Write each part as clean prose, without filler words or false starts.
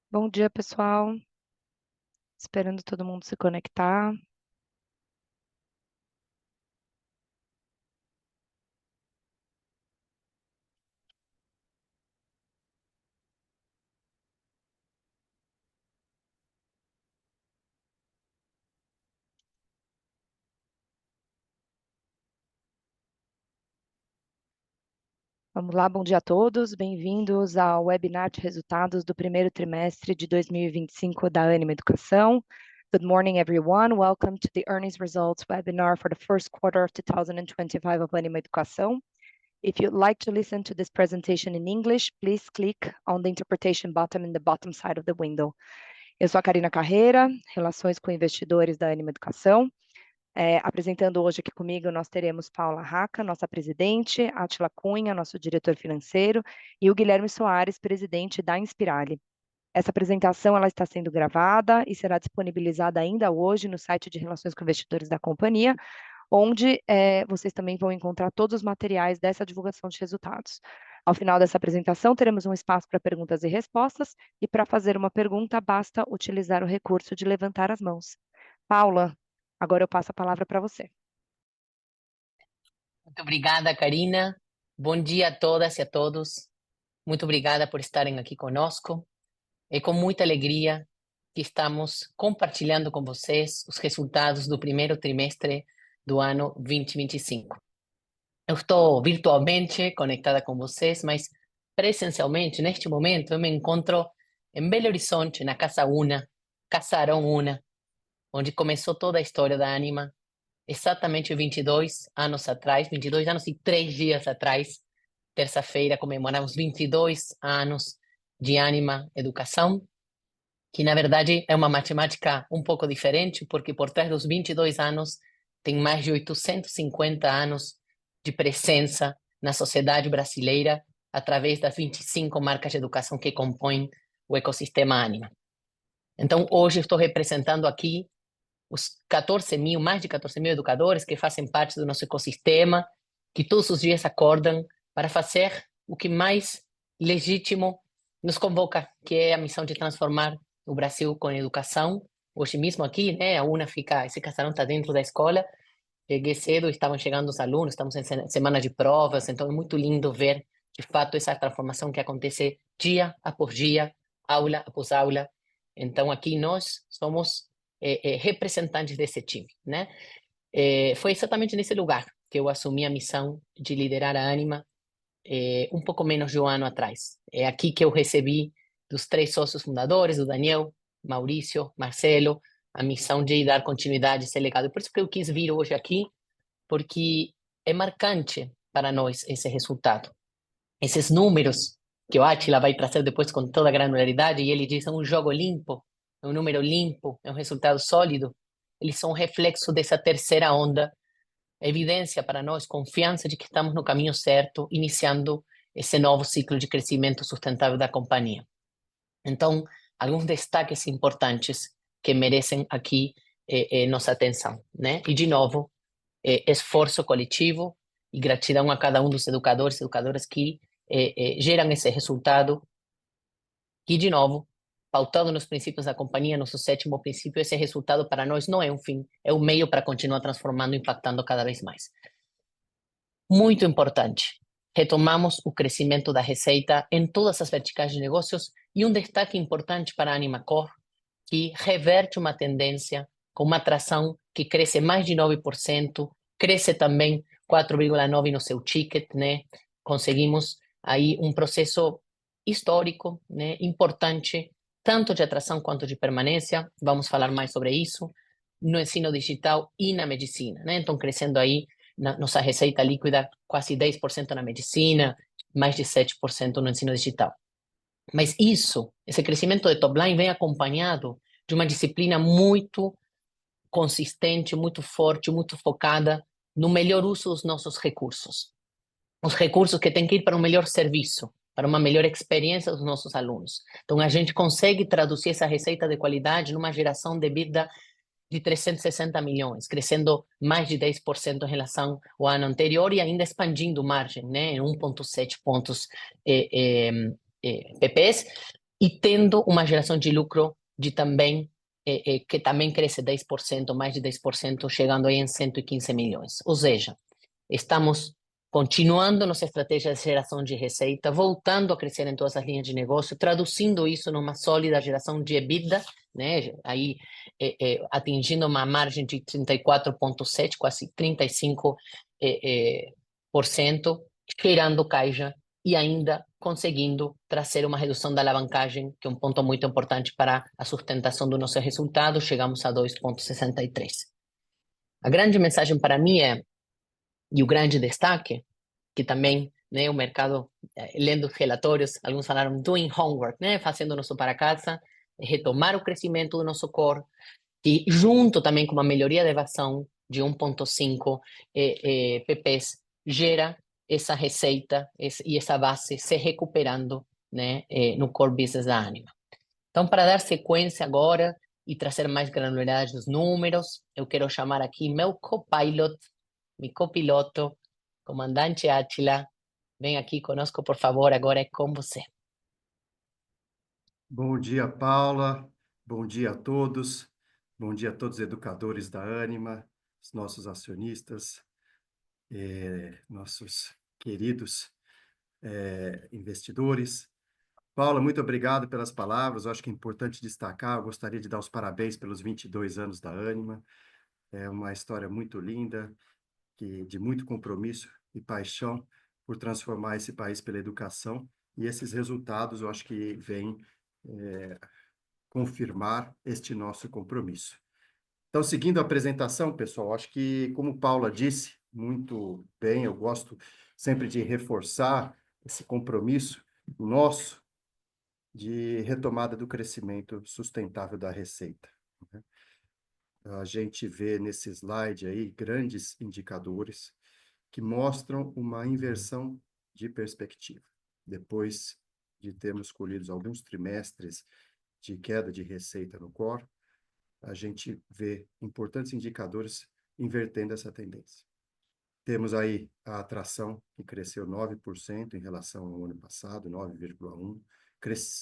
Bom dia, pessoal. Esperando todo mundo se conectar. Vamos lá, bom dia a todos. Bem-vindos ao webinar de resultados do primeiro trimestre de 2025 da Ânima Educação. Good morning, everyone. Welcome to the earnings results webinar for the first quarter of 2025 of Ânima Educação. If you'd like to listen to this presentation in English, please click on the interpretation button in the bottom side of the window. Eu sou a Karina Carreira, Relações com Investidores da Ânima Educação. Apresentando hoje aqui comigo, nós teremos Paula Raca, nossa presidente, Átila Cunha, nosso diretor financeiro, e o Guilherme Soares, presidente da Inspirali. Essa apresentação ela está sendo gravada e será disponibilizada ainda hoje no site de Relações com Investidores da companhia, onde vocês também vão encontrar todos os materiais dessa divulgação de resultados. Ao final dessa apresentação, teremos um espaço para perguntas e respostas, e para fazer uma pergunta, basta utilizar o recurso de levantar as mãos. Paula, agora eu passo a palavra para você. Muito obrigada, Karina. Bom dia a todas e a todos. Muito obrigada por estarem aqui conosco. É com muita alegria que estamos compartilhando com vocês os resultados do primeiro trimestre do ano 2025. Eu estou virtualmente conectada com vocês, mas presencialmente, neste momento, eu me encontro em Belo Horizonte, na Casa Una, Casarão Una, onde começou toda a história da Ânima, exatamente 22 anos atrás, 22 anos e 3 dias atrás, terça-feira, comemoramos 22 anos de Ânima Educação, que na verdade é uma matemática um pouco diferente, porque por trás dos 22 anos tem mais de 850 anos de presença na sociedade brasileira através das 25 marcas de educação que compõem o ecossistema Ânima. Então, hoje estou representando aqui os 14 mil, mais de 14 mil educadores que fazem parte do nosso ecossistema, que todos os dias acordam para fazer o que mais legítimo nos convoca, que é a missão de transformar o Brasil com educação. Hoje mesmo aqui, né, a UNA fica, esse casarão está dentro da escola. Cheguei cedo, estavam chegando os alunos, estamos em semana de provas, então é muito lindo ver, de fato, essa transformação que acontece dia após dia, aula após aula. Então, aqui nós somos representantes desse time, né? Foi exatamente nesse lugar que eu assumi a missão de liderar a Ânima um pouco menos de um ano atrás. É aqui que eu recebi dos 3 sócios fundadores, do Daniel, Maurício, Marcelo, a missão de dar continuidade a esse legado. Por isso que eu quis vir hoje aqui, porque é marcante para nós esse resultado. Esses números que o Átila vai trazer depois com toda a granularidade, e ele diz, é um jogo limpo, é um número limpo, é um resultado sólido, eles são um reflexo dessa terceira onda, evidência para nós, confiança de que estamos no caminho certo, iniciando esse novo ciclo de crescimento sustentável da companhia. Então, alguns destaques importantes que merecem aqui nossa atenção, né? E, de novo, esforço coletivo e gratidão a cada um dos educadores e educadoras que geram esse resultado que, de novo, pautado nos princípios da companhia, nosso 7º princípio, esse resultado para nós não é um fim, é um meio para continuar transformando e impactando cada vez mais. Muito importante, retomamos o crescimento da receita em todas as verticais de negócios e um destaque importante para a Ânima Core, que reverte uma tendência com uma atração que cresce mais de 9%, cresce também 4,9% no seu ticket, né? Conseguimos aí um processo histórico, né? Importante, tanto de atração quanto de permanência. Vamos falar mais sobre isso no ensino digital e na medicina, né? Então, crescendo aí nossa receita líquida quase 10% na medicina, mais de 7% no ensino digital. Mas isso, esse crescimento de top line vem acompanhado de uma disciplina muito consistente, muito forte, muito focada no melhor uso dos nossos recursos. Os recursos que têm que ir para um melhor serviço, para uma melhor experiência dos nossos alunos. Então, a gente consegue traduzir essa receita de qualidade numa geração de EBITDA de 360 milhões, crescendo mais de 10% em relação ao ano anterior e ainda expandindo margem, né, em 1,7 pontos PPs, e tendo uma geração de lucro de também que também cresce 10%, mais de 10%, chegando aí em 115 milhões. Ou seja, estamos continuando nossa estratégia de geração de receita, voltando a crescer em todas as linhas de negócio, traduzindo isso numa sólida geração de EBITDA, né? Aí atingindo uma margem de 34,7%, quase 35%, por cento, gerando caixa e ainda conseguindo trazer uma redução da alavancagem, que é um ponto muito importante para a sustentação do nosso resultado, chegamos a 2,63. A grande mensagem para mim e o grande destaque, que também, né, o mercado, lendo os relatórios, alguns falaram doing homework, né, fazendo nosso para casa, retomar o crescimento do nosso core, e junto também com uma melhoria da evasão de 1,5 PPs, gera essa receita e essa base se recuperando, né, no core business da Ânima. Então, para dar sequência agora e trazer mais granularidade dos números, eu quero chamar aqui meu copilot, meu copiloto, comandante Átila. Vem aqui conosco, por favor, agora é com você. Bom dia, Paula. Bom dia a todos. Bom dia a todos os educadores da Ânima, os nossos acionistas, nossos queridos investidores. Paula, muito obrigado pelas palavras. Eu acho que é importante destacar, eu gostaria de dar os parabéns pelos 22 anos da Ânima. É uma história muito linda, de muito compromisso e paixão por transformar esse país pela educação. E esses resultados, eu acho que vêm confirmar este nosso compromisso. Então, seguindo a apresentação, pessoal, acho que, como Paula disse muito bem, eu gosto sempre de reforçar esse compromisso nosso de retomada do crescimento sustentável da receita. A gente vê nesse slide aí grandes indicadores que mostram uma inversão de perspectiva. Depois de termos colhido alguns trimestres de queda de receita no core, a gente vê importantes indicadores invertendo essa tendência. Temos aí a atração, que cresceu 9% em relação ao ano passado, 9,1%,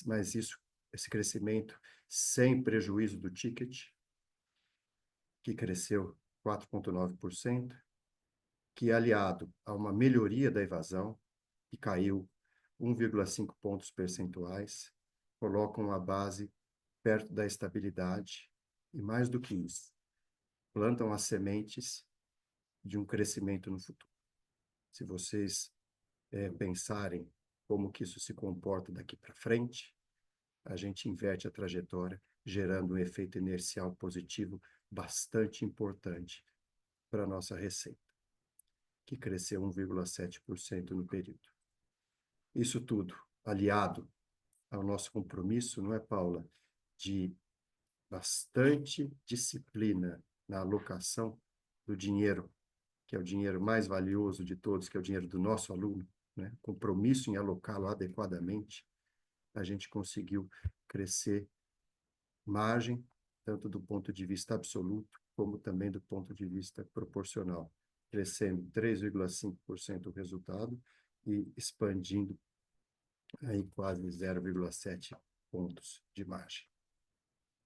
mas esse crescimento sem prejuízo do ticket, que cresceu 4,9%, que aliado a uma melhoria da evasão, que caiu 1,5 pontos percentuais, colocam a base perto da estabilidade e, mais do que isso, plantam as sementes de um crescimento no futuro. Se vocês pensarem como que isso se comporta daqui para frente, a gente inverte a trajetória, gerando um efeito inercial positivo bastante importante para a nossa receita, que cresceu 1,7% no período. Isso tudo aliado ao nosso compromisso, não é, Paula, de bastante disciplina na alocação do dinheiro, que é o dinheiro mais valioso de todos, que é o dinheiro do nosso aluno, né? Compromisso em alocá-lo adequadamente, a gente conseguiu crescer margem, tanto do ponto de vista absoluto, como também do ponto de vista proporcional, crescendo 3,5% o resultado e expandindo aí quase 0,7 pontos de margem.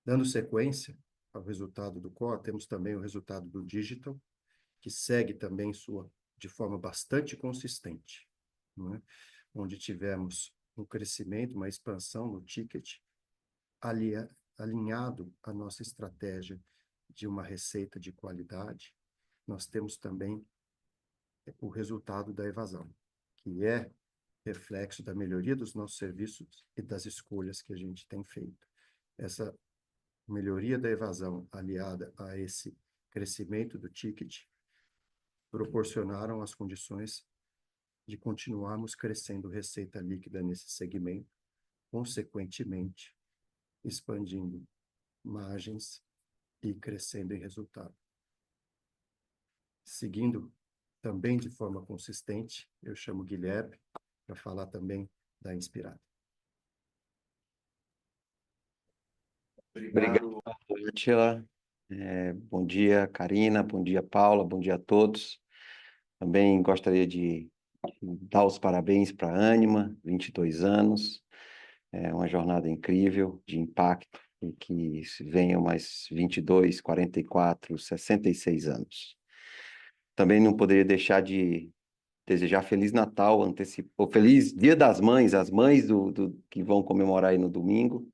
Dando sequência ao resultado do core, temos também o resultado do digital, que segue também de forma bastante consistente, não é? Onde tivemos um crescimento, uma expansão no ticket, alinhado à nossa estratégia de uma receita de qualidade. Nós temos também o resultado da evasão, que é reflexo da melhoria dos nossos serviços e das escolhas que a gente tem feito. Essa melhoria da evasão aliada a esse crescimento do ticket proporcionaram as condições de continuarmos crescendo receita líquida nesse segmento, consequentemente expandindo margens e crescendo em resultado. Seguindo também de forma consistente, eu chamo Guilherme para falar também da Inspirada. Obrigado, Átila. Bom dia, Karina. Bom dia, Paula. Bom dia a todos. Também gostaria de dar os parabéns para a Ânima, 22 anos. uma jornada incrível, de impacto, e que venham mais 22, 44, 66 anos. Também não poderia deixar de desejar Feliz Natal, ou Feliz Dia das Mães, as mães que vão comemorar aí no domingo,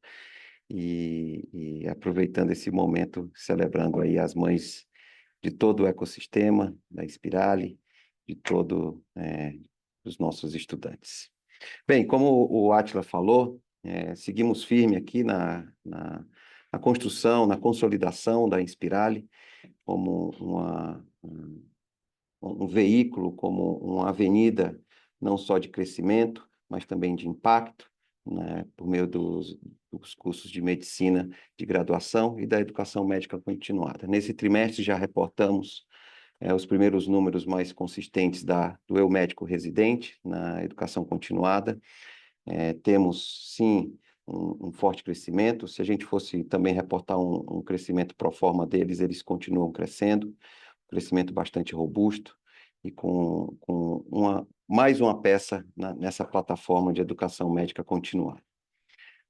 e aproveitando esse momento, celebrando aí as mães de todo o ecossistema da Inspirali, de todo os nossos estudantes. Bem, como o Átila falou, seguimos firme aqui na construção, na consolidação da Inspirali como um veículo, como uma avenida não só de crescimento, mas também de impacto, né, por meio dos cursos de medicina de graduação e da educação médica continuada. Nesse trimestre já reportamos os primeiros números mais consistentes do Eu Médico Residente na educação continuada. Temos, sim, um forte crescimento. Se a gente fosse também reportar um crescimento pro forma deles, eles continuam crescendo, crescimento bastante robusto e com mais uma peça nessa plataforma de educação médica continuada.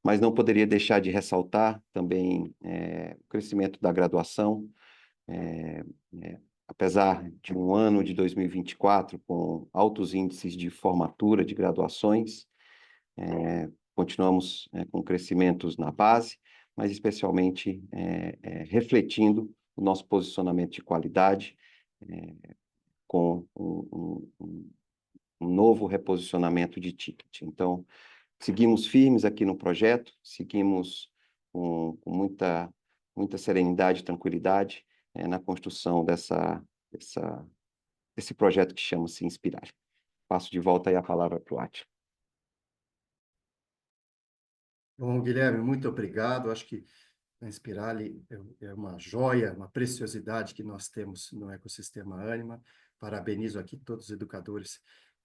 Mas não poderia deixar de ressaltar também o crescimento da graduação, apesar de um ano de 2024 com altos índices de formatura de graduações, continuamos com crescimentos na base, mas especialmente refletindo o nosso posicionamento de qualidade, com um novo reposicionamento de ticket. Então, seguimos firmes aqui no projeto, seguimos com muita serenidade e tranquilidade na construção desse projeto que chama-se Inspirar. Passo de volta aí a palavra para o Átila. Bom, Guilherme, muito obrigado. Acho que a Inspirali é uma joia, uma preciosidade que nós temos no ecossistema Ânima. Parabenizo aqui todos os educadores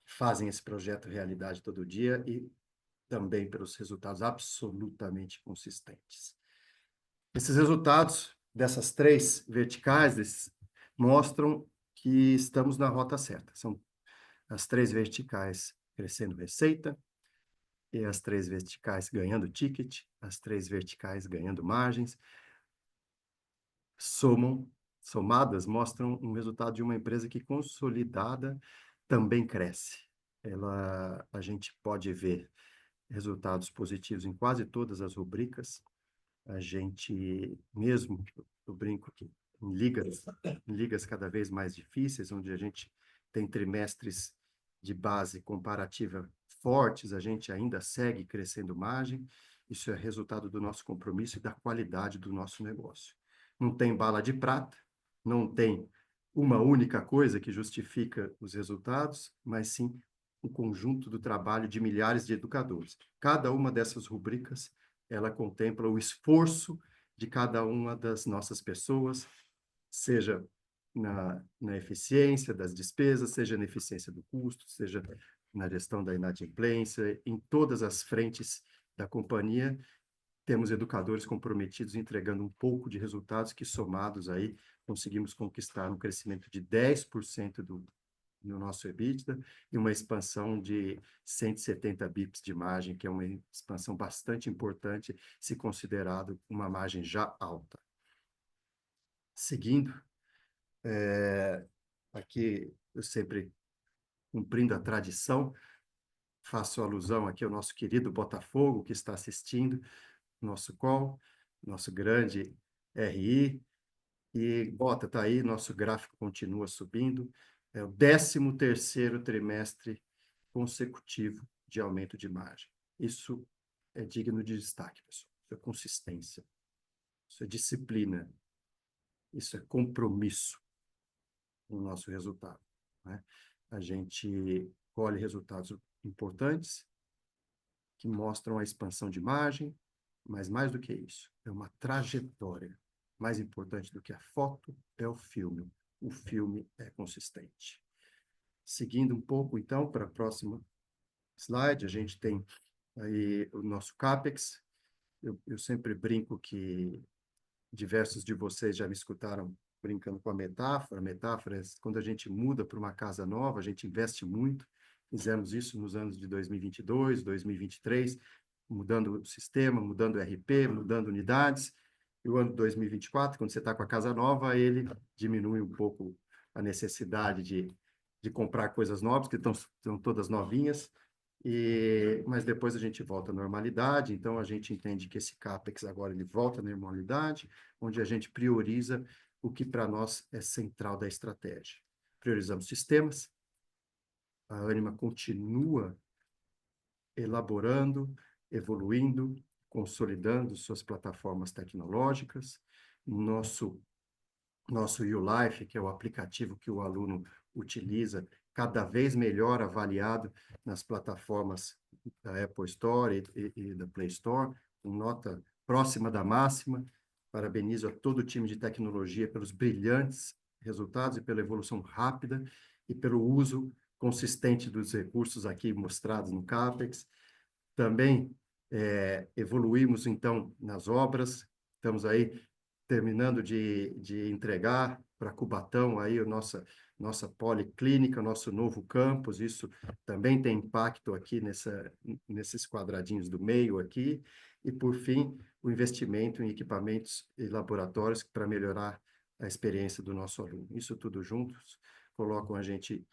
que fazem esse projeto realidade todo dia e também pelos resultados absolutamente consistentes. Esses resultados dessas 3 verticais mostram que estamos na rota certa. São as 3 verticais crescendo receita, e as 3 verticais ganhando ticket, as 3 verticais ganhando margens, somadas mostram um resultado de uma empresa que consolidada também cresce. A gente pode ver resultados positivos em quase todas as rubricas. A gente, mesmo, eu brinco que em ligas cada vez mais difíceis, onde a gente tem trimestres de base comparativa fortes, a gente ainda segue crescendo margem. Isso é resultado do nosso compromisso e da qualidade do nosso negócio. Não tem bala de prata, não tem uma única coisa que justifica os resultados, mas sim o conjunto do trabalho de milhares de educadores. Cada uma dessas rubricas, ela contempla o esforço de cada uma das nossas pessoas, seja na eficiência das despesas, seja na eficiência do custo, seja na gestão da inadimplência, em todas as frentes da companhia, temos educadores comprometidos entregando um pouco de resultados que, somados aí, conseguimos conquistar um crescimento de 10% no nosso EBITDA e uma expansão de 170 bips de margem, que é uma expansão bastante importante, se considerado uma margem já alta. Seguindo, aqui eu sempre, cumprindo a tradição, faço alusão aqui ao nosso querido Botafogo, que está assistindo nosso call, nosso grande RI, e Bota, está aí, nosso gráfico continua subindo, é o 13º trimestre consecutivo de aumento de margem. Isso é digno de destaque, pessoal. Isso é consistência, isso é disciplina, isso é compromisso no nosso resultado, né? A gente colhe resultados importantes que mostram a expansão de margem, mas mais do que isso, é uma trajetória. Mais importante do que a foto é o filme. O filme é consistente. Seguindo um pouco, então, para a próxima slide, a gente tem aí o nosso CAPEX. Eu sempre brinco que diversos de vocês já me escutaram brincando com a metáfora. A metáfora é quando a gente muda para uma casa nova, a gente investe muito. Fizemos isso nos anos de 2022, 2023. mudando o sistema, mudando o RP, mudando unidades. E o ano de 2024, quando você está com a casa nova, ele diminui um pouco a necessidade de comprar coisas novas, que estão todas novinhas, mas depois a gente volta à normalidade, então a gente entende que esse CAPEX agora ele volta à normalidade, onde a gente prioriza o que para nós é central da estratégia. Priorizamos sistemas, a Ânima continua elaborando, evoluindo, consolidando suas plataformas tecnológicas, nosso YouLife, que é o aplicativo que o aluno utiliza, cada vez melhor avaliado nas plataformas da Apple Store e da Play Store, com nota próxima da máxima. Parabenizo a todo o time de tecnologia pelos brilhantes resultados e pela evolução rápida e pelo uso consistente dos recursos aqui mostrados no CAPEX. Também evoluímos, então, nas obras. Estamos aí terminando de entregar para Cubatão aí a nossa policlínica, nosso novo campus. Isso também tem impacto aqui nesses quadradinhos do meio aqui. E, por fim, o investimento em equipamentos e laboratórios para melhorar a experiência do nosso aluno. Isso tudo juntos colocam a gente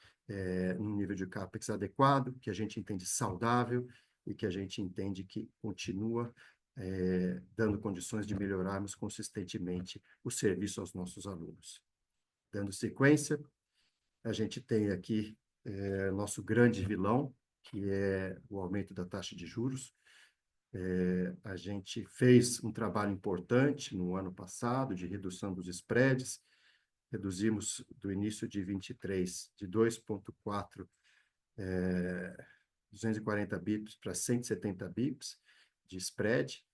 num nível de CAPEX adequado, que a gente entende saudável e que a gente entende que continua dando condições de melhorarmos consistentemente o serviço aos nossos alunos. Dando sequência, a gente tem aqui nosso grande vilão, que é o aumento da taxa de juros. A gente fez um trabalho importante no ano passado de redução dos spreads, reduzimos do início de 23 de 2,4 240 bips para 170 bips de spread,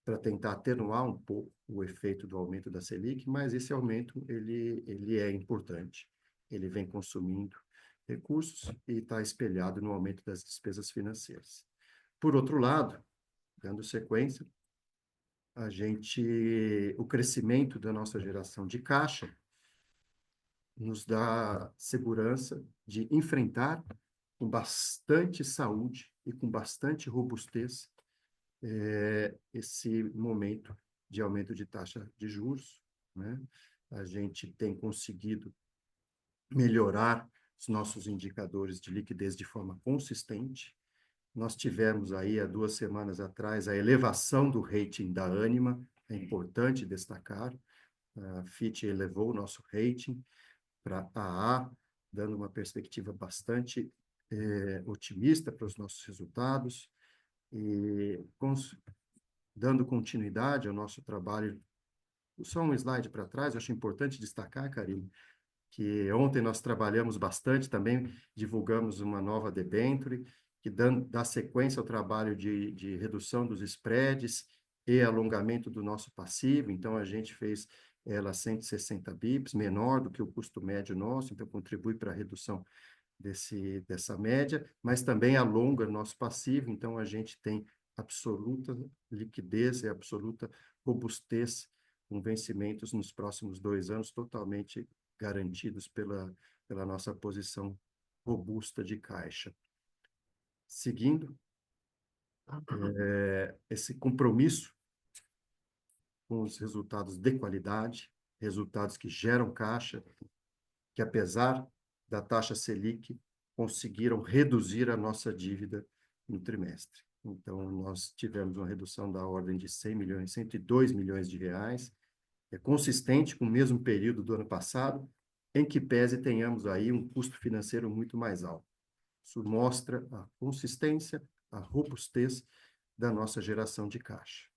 para tentar atenuar um pouco o efeito do aumento da Selic, mas esse aumento ele é importante. Ele vem consumindo recursos e está espelhado no aumento das despesas financeiras. Por outro lado, dando sequência, o crescimento da nossa geração de caixa nos dá segurança de enfrentar com bastante saúde e com bastante robustez esse momento de aumento de taxa de juros, né? A gente tem conseguido melhorar os nossos indicadores de liquidez de forma consistente. Nós tivemos aí, há 2 semanas atrás, a elevação do rating da Ânima, é importante destacar. A Fitch elevou o nosso rating para AA, dando uma perspectiva bastante otimista para os nossos resultados e dando continuidade ao nosso trabalho. Só um slide para trás, eu acho importante destacar, Karine, que ontem nós trabalhamos bastante também, divulgamos uma nova debenture, que dá sequência ao trabalho de redução dos spreads e alongamento do nosso passivo. Então, a gente fez ela 160 bips, menor do que o custo médio nosso, então contribui para a redução dessa média, mas também alonga nosso passivo, então a gente tem absoluta liquidez e absoluta robustez com vencimentos nos próximos 2 anos totalmente garantidos pela nossa posição robusta de caixa. Seguindo, esse compromisso com os resultados de qualidade, resultados que geram caixa, que apesar da taxa Selic, conseguiram reduzir a nossa dívida no trimestre. Então, nós tivemos uma redução da ordem de 100 milhões, 102 milhões de reais, consistente com o mesmo período do ano passado, em que pese tenhamos aí um custo financeiro muito mais alto. Isso mostra a consistência, a robustez da nossa geração de caixa.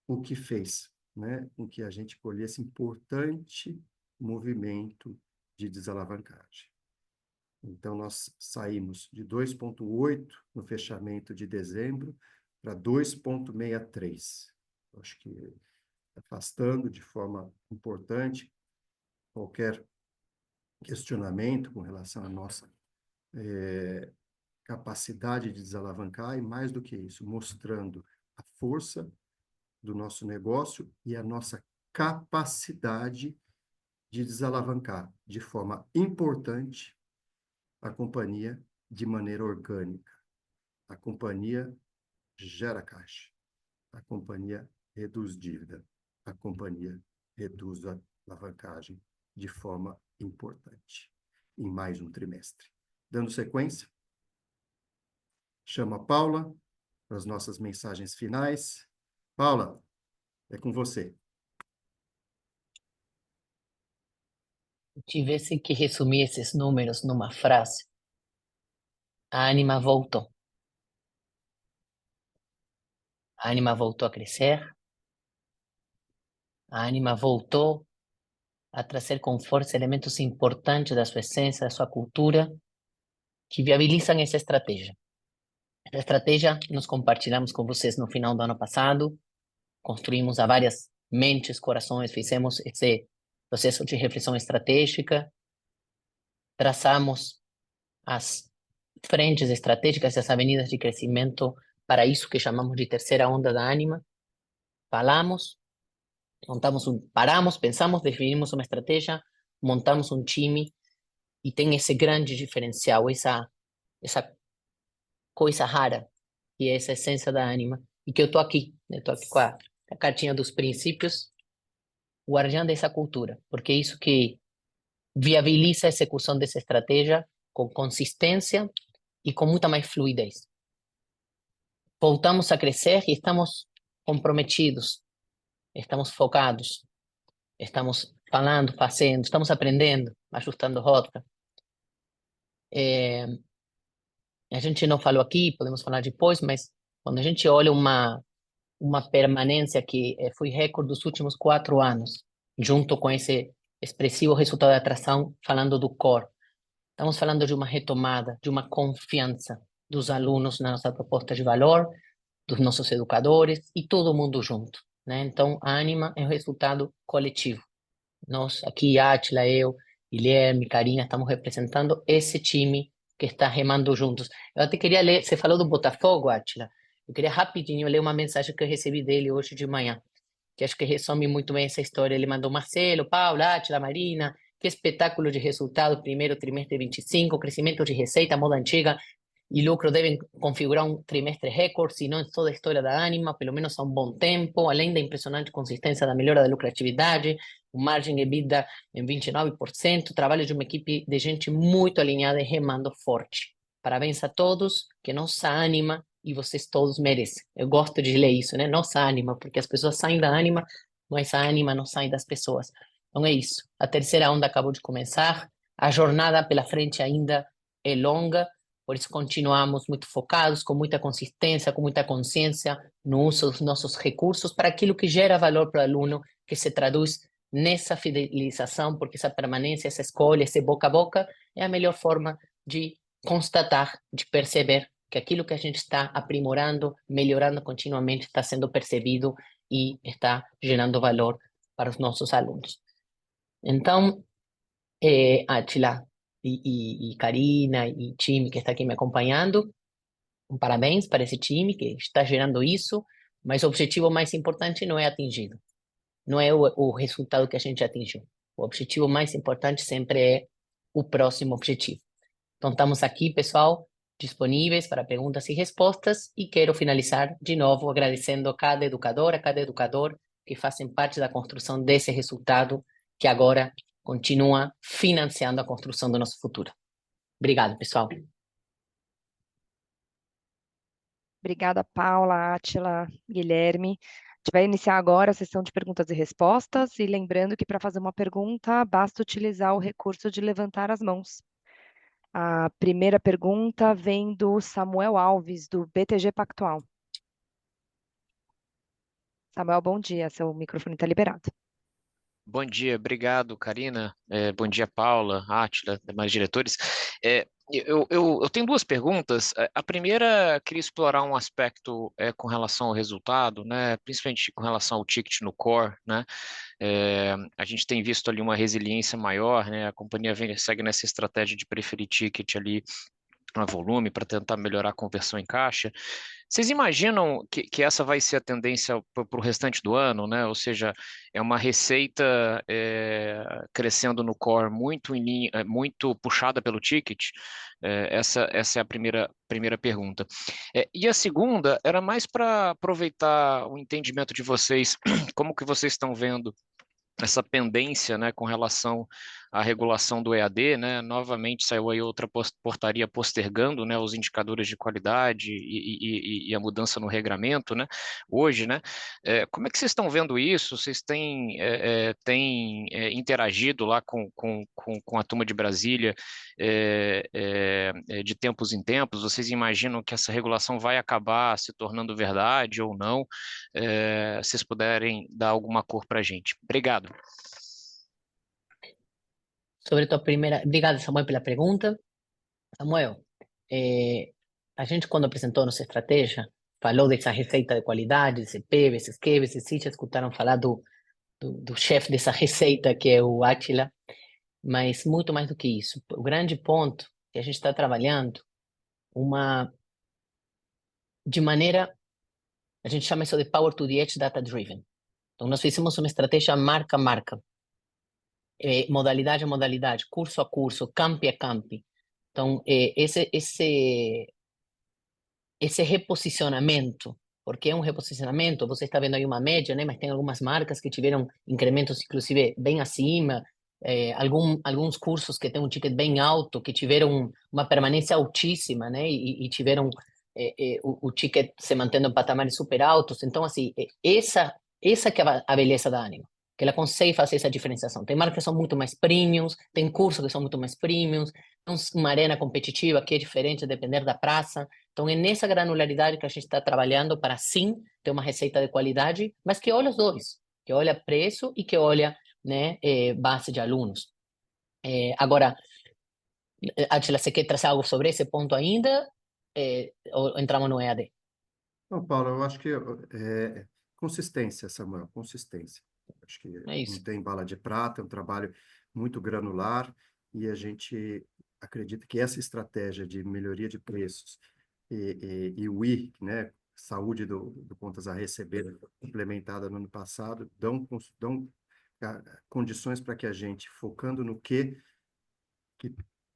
O que fez, né, com que a gente colhesse importante movimento de desalavancagem. Então, nós saímos de 2,8 no fechamento de dezembro para 2,63. Acho que afastando de forma importante qualquer questionamento com relação à nossa capacidade de desalavancar e, mais do que isso, mostrando a força do nosso negócio e a nossa capacidade de desalavancar de forma importante a companhia de maneira orgânica. A companhia gera caixa. A companhia reduz dívida. A companhia reduz a alavancagem de forma importante em mais um trimestre. Dando sequência, chamo a Paula para as nossas mensagens finais. Paula, é com você. Se tivesse que resumir esses números numa frase, a Ânima voltou. A Ânima voltou a crescer. A Ânima voltou a trazer com força elementos importantes da sua essência, da sua cultura, que viabilizam essa estratégia. Essa estratégia nós compartilhamos com vocês no final do ano passado, construímos a várias mentes, corações, fizemos esse processo de reflexão estratégica, traçamos as frentes estratégicas e as avenidas de crescimento para isso que chamamos de terceira onda da Ânima. Falamos, paramos, pensamos, definimos uma estratégia, montamos um time e tem esse grande diferencial, essa coisa rara, que é essa essência da Ânima, e que eu estou aqui com a cartinha dos princípios, guardiã dessa cultura, porque é isso que viabiliza a execução dessa estratégia com consistência e com muita mais fluidez. Voltamos a crescer e estamos comprometidos, estamos focados, estamos falando, fazendo, estamos aprendendo, ajustando rota. A gente não falou aqui, podemos falar depois, mas quando a gente olha uma permanência que foi recorde dos últimos 4 anos, junto com esse expressivo resultado da atração, falando do core. Estamos falando de uma retomada, de uma confiança dos alunos na nossa proposta de valor, dos nossos educadores e todo mundo junto, né? Então, a Ânima é um resultado coletivo. Nós aqui, Átila, eu, Guilherme, Karina, estamos representando esse time que está remando juntos. Eu até queria ler, você falou do Botafogo, Átila, eu queria rapidinho ler uma mensagem que eu recebi dele hoje de manhã, que acho que resume muito bem essa história. Ele mandou: Marcelo, Paula, Átila, Marina, que espetáculo de resultado, primeiro trimestre 25, crescimento de receita, moda antiga e lucro devem configurar um trimestre recorde, se não em toda a história da Ânima, pelo menos há um bom tempo, além da impressionante consistência da melhora da lucratividade, o margem EBITDA em 29%, trabalho de uma equipe de gente muito alinhada e remando forte. Parabéns a todos, que nossa Ânima e vocês todos merecem. Eu gosto de ler isso, né? Nossa Ânima, porque as pessoas saem da Ânima, mas a Ânima não sai das pessoas. Então é isso. A terceira onda acabou de começar, a jornada pela frente ainda é longa, por isso continuamos muito focados, com muita consistência, com muita consciência no uso dos nossos recursos para aquilo que gera valor para o aluno, que se traduz nessa fidelização, porque essa permanência, essa escolha, esse boca a boca é a melhor forma de constatar, de perceber que aquilo que a gente está aprimorando, melhorando continuamente, está sendo percebido e está gerando valor para os nossos alunos. Então, Átila e Karina e time que está aqui me acompanhando, parabéns para esse time que está gerando isso, mas o objetivo mais importante não é atingido, não é o resultado que a gente atingiu. O objetivo mais importante sempre é o próximo objetivo. Então, estamos aqui, pessoal, disponíveis para perguntas e respostas, e quero finalizar de novo agradecendo a cada educadora, a cada educador que fazem parte da construção desse resultado que agora continua financiando a construção do nosso futuro. Obrigado, pessoal. Obrigada, Paula, Átila, Guilherme. A gente vai iniciar agora a sessão de perguntas e respostas, e lembrando que para fazer uma pergunta, basta utilizar o recurso de levantar as mãos. A primeira pergunta vem do Samuel Alves, do BTG Pactual. Samuel, bom dia, seu microfone está liberado. Bom dia, obrigado, Karina. Bom dia, Paula, Átila, demais diretores. Eu tenho 2 perguntas. A primeira, queria explorar um aspecto com relação ao resultado, né, principalmente com relação ao ticket no core, né. A gente tem visto ali uma resiliência maior, né, a companhia segue nessa estratégia de preferir ticket ali a volume para tentar melhorar a conversão em caixa. Vocês imaginam que essa vai ser a tendência para o restante do ano, né? Ou seja, é uma receita crescendo no core muito puxada pelo ticket? Essa é a primeira pergunta. E a segunda era mais para aproveitar o entendimento de vocês, como que vocês estão vendo essa pendência, né, com relação à regulação do EAD, né, novamente saiu aí outra portaria postergando, né, os indicadores de qualidade e a mudança no regramento, né, hoje, né, como é que vocês estão vendo isso? Vocês têm interagido lá com a turma de Brasília de tempos em tempos? Vocês imaginam que essa regulação vai acabar se tornando verdade ou não? Se vocês puderem dar alguma cor para a gente. Obrigado. Sobre tua primeira... Obrigado, Samuel, pela pergunta. Samuel, a gente, quando apresentou nossa estratégia, falou dessa receita de qualidade, desse PEV, esses QEV, esses CIT, já escutaram falar do chefe dessa receita, que é o Átila, mas muito mais do que isso. O grande ponto que a gente está trabalhando, de maneira, a gente chama isso de Power to the Edge Data Driven. Então, nós fizemos uma estratégia marca a marca, modalidade a modalidade, curso a curso, campi a campi. Então, esse reposicionamento, porque é um reposicionamento, você está vendo aí uma média, né? Mas tem algumas marcas que tiveram incrementos, inclusive, bem acima, alguns cursos que têm um ticket bem alto, que tiveram uma permanência altíssima, né? E tiveram o ticket se mantendo em patamares super altos. Então, assim, essa que é a beleza da Ânima, que ela consegue fazer essa diferenciação. Tem marcas que são muito mais premiums, tem cursos que são muito mais premiums, tem uma arena competitiva que é diferente, a depender da praça. Então, é nessa granularidade que a gente está trabalhando para, sim, ter uma receita de qualidade, mas que olha os dois, que olha preço e que olha, né, base de alunos. Agora, Átila, você quer trazer algo sobre esse ponto ainda? Ou entramos no EAD? Não, Paulo, eu acho que consistência, Samuel, consistência. Acho que É isso. não tem bala de prata, é um trabalho muito granular e a gente acredita que essa estratégia de melhoria de preços e o I, né, saúde do contas a receber, implementada no ano passado, dão condições para que a gente, focando no que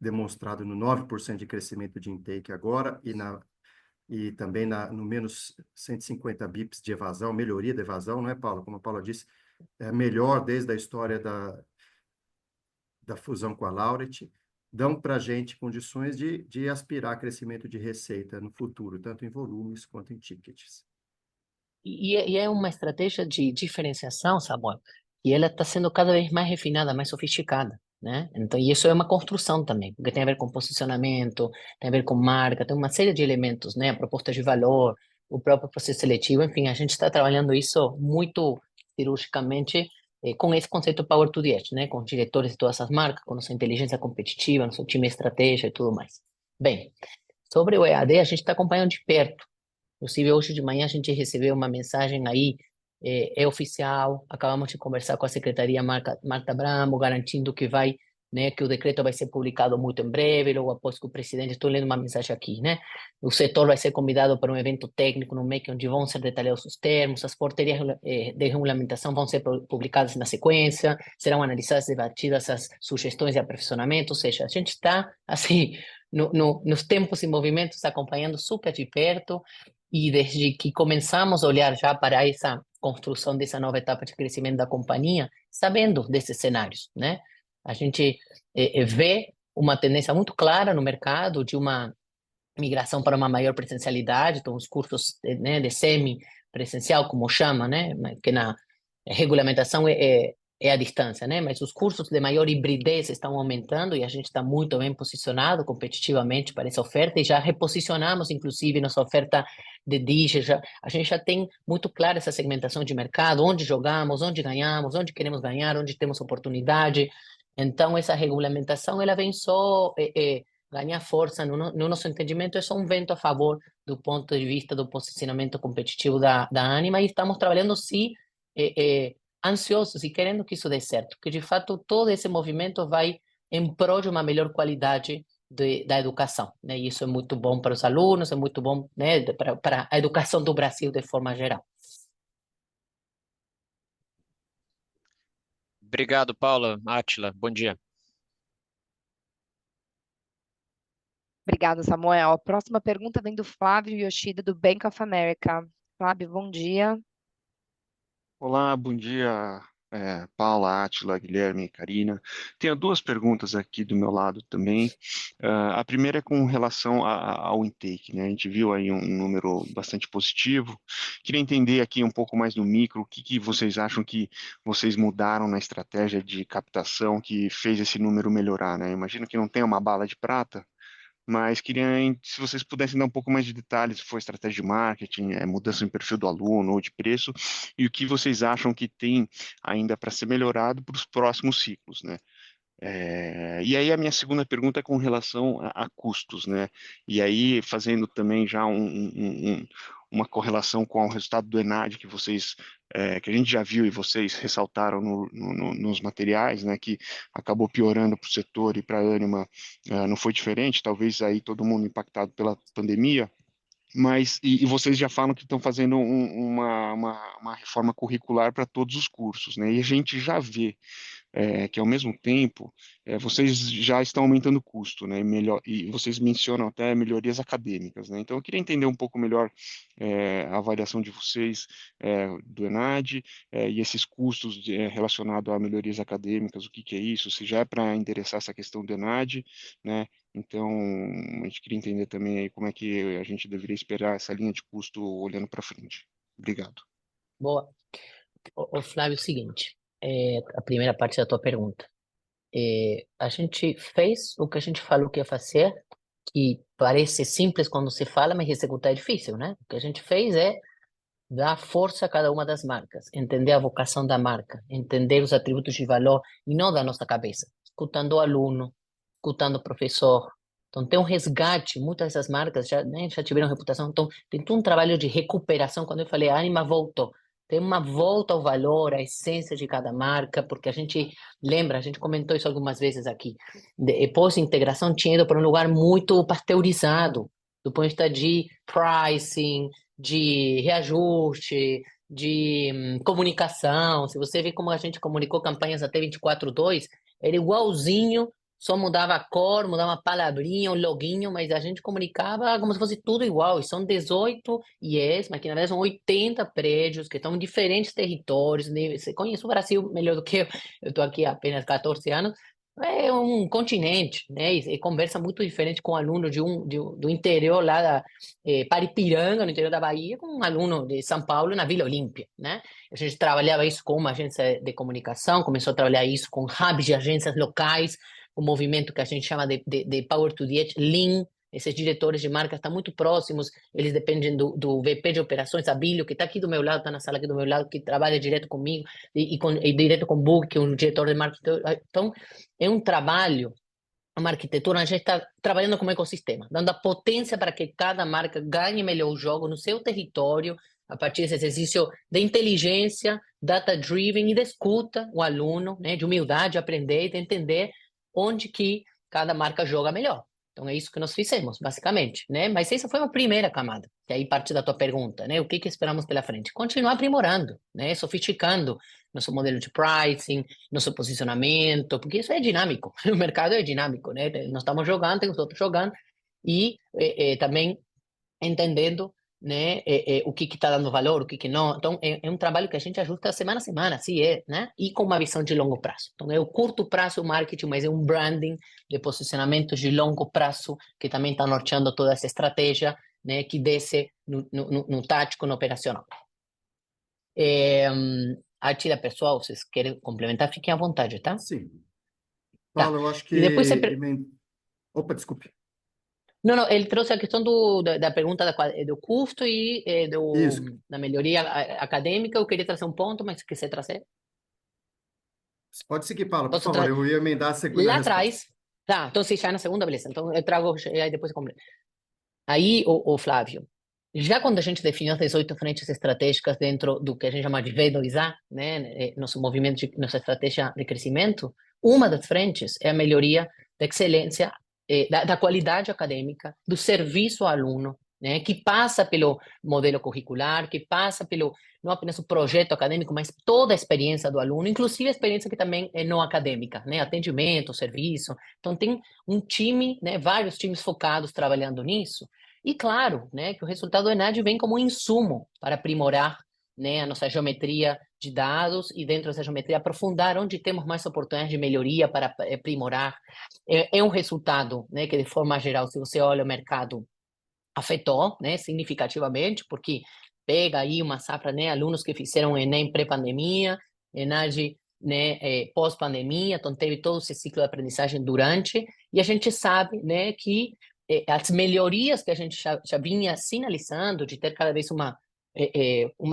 demonstrado no 9% de crescimento de intake agora e também no menos 150 bips de evasão, melhoria da evasão, não é, Paulo? Como a Paula disse, é a melhor desde a história da fusão com a Laureate, dão para a gente condições de aspirar crescimento de receita no futuro, tanto em volumes quanto em tickets. E é uma estratégia de diferenciação, Samuel, e ela está sendo cada vez mais refinada, mais sofisticada, né? Então, e isso é uma construção também, porque tem a ver com posicionamento, tem a ver com marca, tem uma série de elementos, né? A proposta de valor, o próprio processo seletivo, enfim, a gente está trabalhando isso muito cirurgicamente com esse conceito Power to the Edge, né? Com os diretores de todas as marcas, com nossa inteligência competitiva, nosso time de estratégia e tudo mais. Bem, sobre o EAD, a gente está acompanhando de perto. Inclusive, hoje de manhã a gente recebeu uma mensagem aí, é oficial, acabamos de conversar com a Secretaria Marta Bramo, garantindo que que o decreto vai ser publicado muito em breve, logo após que o presidente, estou lendo uma mensagem aqui, né? O setor vai ser convidado para um evento técnico no MEC, onde vão ser detalhados os termos, as portarias de regulamentação vão ser publicadas na sequência, serão analisadas e debatidas as sugestões de aperfeiçoamento, ou seja, a gente está, assim, nos tempos e movimentos, acompanhando super de perto, e desde que começamos a olhar já para essa construção dessa nova etapa de crescimento da companhia, sabendo desses cenários, né? A gente vê uma tendência muito clara no mercado de uma migração para uma maior presencialidade, então os cursos, né, de semi-presencial, como chama, né, que na regulamentação é a distância, né, mas os cursos de maior hibridez estão aumentando e a gente está muito bem posicionado competitivamente para essa oferta e já reposicionamos, inclusive, nossa oferta de DJ, a gente já tem muito clara essa segmentação de mercado, onde jogamos, onde ganhamos, onde queremos ganhar, onde temos oportunidade. Então, essa regulamentação, ela vem só ganhar força, no nosso entendimento, é só um vento a favor do ponto de vista do posicionamento competitivo da Ânima, e estamos trabalhando, sim, ansiosos e querendo que isso dê certo, porque, de fato, todo esse movimento vai em prol de uma melhor qualidade da educação, né? E isso é muito bom para os alunos, é muito bom, né, para a educação do Brasil de forma geral. Obrigado, Paula, Átila, bom dia. Obrigada, Samuel. A próxima pergunta vem do Flávio Yoshida, do Bank of America. Flávio, bom dia. Olá, bom dia, Paula, Átila, Guilherme, Karina. Tenho duas perguntas aqui do meu lado também. A primeira é com relação ao intake, né? A gente viu aí um número bastante positivo. Queria entender aqui um pouco mais no micro, o que vocês acham que vocês mudaram na estratégia de captação que fez esse número melhorar, né? Imagino que não tem uma bala de prata, mas queria, se vocês pudessem dar um pouco mais de detalhes, se foi estratégia de marketing, mudança em perfil do aluno ou de preço, e o que vocês acham que tem ainda para ser melhorado para os próximos ciclos, né? E aí a minha segunda pergunta é com relação a custos, né? E aí fazendo também já uma correlação com o resultado do ENAD que vocês, que a gente já viu e vocês ressaltaram nos materiais, né? Que acabou piorando para o setor e para a Ânima não foi diferente, talvez aí todo mundo impactado pela pandemia. Mas, e vocês já falam que estão fazendo uma reforma curricular para todos os cursos, né? E a gente já vê que ao mesmo tempo vocês já estão aumentando o custo, né? E vocês mencionam até melhorias acadêmicas, né? Então eu queria entender um pouco melhor a avaliação de vocês do ENAD e esses custos relacionados a melhorias acadêmicas, o que é isso? Se já é para endereçar essa questão do ENAD, né? Então a gente queria entender também aí como é que a gente deveria esperar essa linha de custo olhando para frente. Obrigado. Boa. Flávio, é o seguinte, a primeira parte da tua pergunta. A gente fez o que a gente falou que ia fazer, que parece simples quando se fala, mas executar é difícil, né? O que a gente fez é dar força a cada uma das marcas, entender a vocação da marca, entender os atributos de valor, e não da nossa cabeça, escutando o aluno, escutando o professor. Então, tem um resgate, muitas dessas marcas já, né, já tiveram reputação, então tem todo um trabalho de recuperação. Quando eu falei, a Ânima voltou, tem uma volta ao valor, à essência de cada marca, porque a gente lembra, a gente comentou isso algumas vezes aqui, pós-integração tinha ido para um lugar muito pasteurizado, do ponto de vista de pricing, de reajuste, de comunicação. Se você vê como a gente comunicou campanhas até 24/2, era igualzinho, só mudava a cor, mudava uma palavrinha, um loginho, mas a gente comunicava como se fosse tudo igual. E são 18 IES, mas que na verdade são 80 prédios que estão em diferentes territórios. Você conhece o Brasil melhor do que eu estou aqui há apenas 14 anos. É um continente, né? E conversa muito diferente com um aluno do interior lá da Paripiranga, no interior da Bahia, com um aluno de São Paulo na Vila Olímpia, né? A gente trabalhava isso com uma agência de comunicação, começou a trabalhar isso com hubs de agências locais, um movimento que a gente chama de Power to the Edge, Lean. Esses diretores de marca estão muito próximos, eles dependem do VP de operações, Abílio, que está aqui do meu lado, está na sala aqui do meu lado, que trabalha direto comigo, e direto com o Bug, que é um diretor de marketing. Então, é um trabalho, uma arquitetura, a gente está trabalhando como ecossistema, dando a potência para que cada marca ganhe melhor o jogo no seu território, a partir desse exercício de inteligência, data-driven e de escuta o aluno, né, de humildade, aprender e de entender onde que cada marca joga melhor. Então é isso que nós fizemos, basicamente, né? Mas essa foi uma primeira camada, que aí parte da tua pergunta, né? O que esperamos pela frente? Continuar aprimorando, né? Sofisticando nosso modelo de pricing, nosso posicionamento, porque isso é dinâmico, o mercado é dinâmico, né? Nós estamos jogando, tem os outros jogando, e também entendendo, né, o que está dando valor, o que não. Então, é um trabalho que a gente ajusta semana a semana, assim né? E com uma visão de longo prazo. Então, é o curto prazo o marketing, mas é um branding de posicionamentos de longo prazo que também está norteando toda essa estratégia, né, que desce no tático, no operacional. Atila, pessoal, vocês querem complementar? Fiquem à vontade, tá? Sim. Paulo, eu acho que... E depois você... Opa, desculpe. Não, ele trouxe a questão da pergunta do custo e da melhoria acadêmica. Eu queria trazer um ponto, mas se quiser trazer. Você pode seguir, Paulo, por favor. Eu ia emendar a segunda lá resposta. atrás. Tá, então se já é na segunda, beleza. Então eu trago, aí depois eu completo. Aí, o Flávio, já quando a gente definiu as 18 frentes estratégicas dentro do que a gente chama de V2A, né, nosso movimento, nossa estratégia de crescimento, uma das frentes é a melhoria da excelência da qualidade acadêmica, do serviço ao aluno, né, que passa pelo modelo curricular, que passa pelo não apenas o projeto acadêmico, mas toda a experiência do aluno, inclusive a experiência que também é não acadêmica, né, atendimento, serviço. Então tem um time, né, vários times focados trabalhando nisso. E claro, né, que o resultado do ENAD vem como um insumo para aprimorar, né, a nossa geometria de dados e dentro dessa geometria aprofundar onde temos mais oportunidades de melhoria para aprimorar. É um resultado, né, que de forma geral, se você olha o mercado, afetou, né, significativamente, porque pega aí uma safra, né, alunos que fizeram Enem pré-pandemia, ENAD, né, pós-pandemia, então teve todo esse ciclo de aprendizagem durante, e a gente sabe, né, que as melhorias que a gente já vinha sinalizando, de ter cada vez uma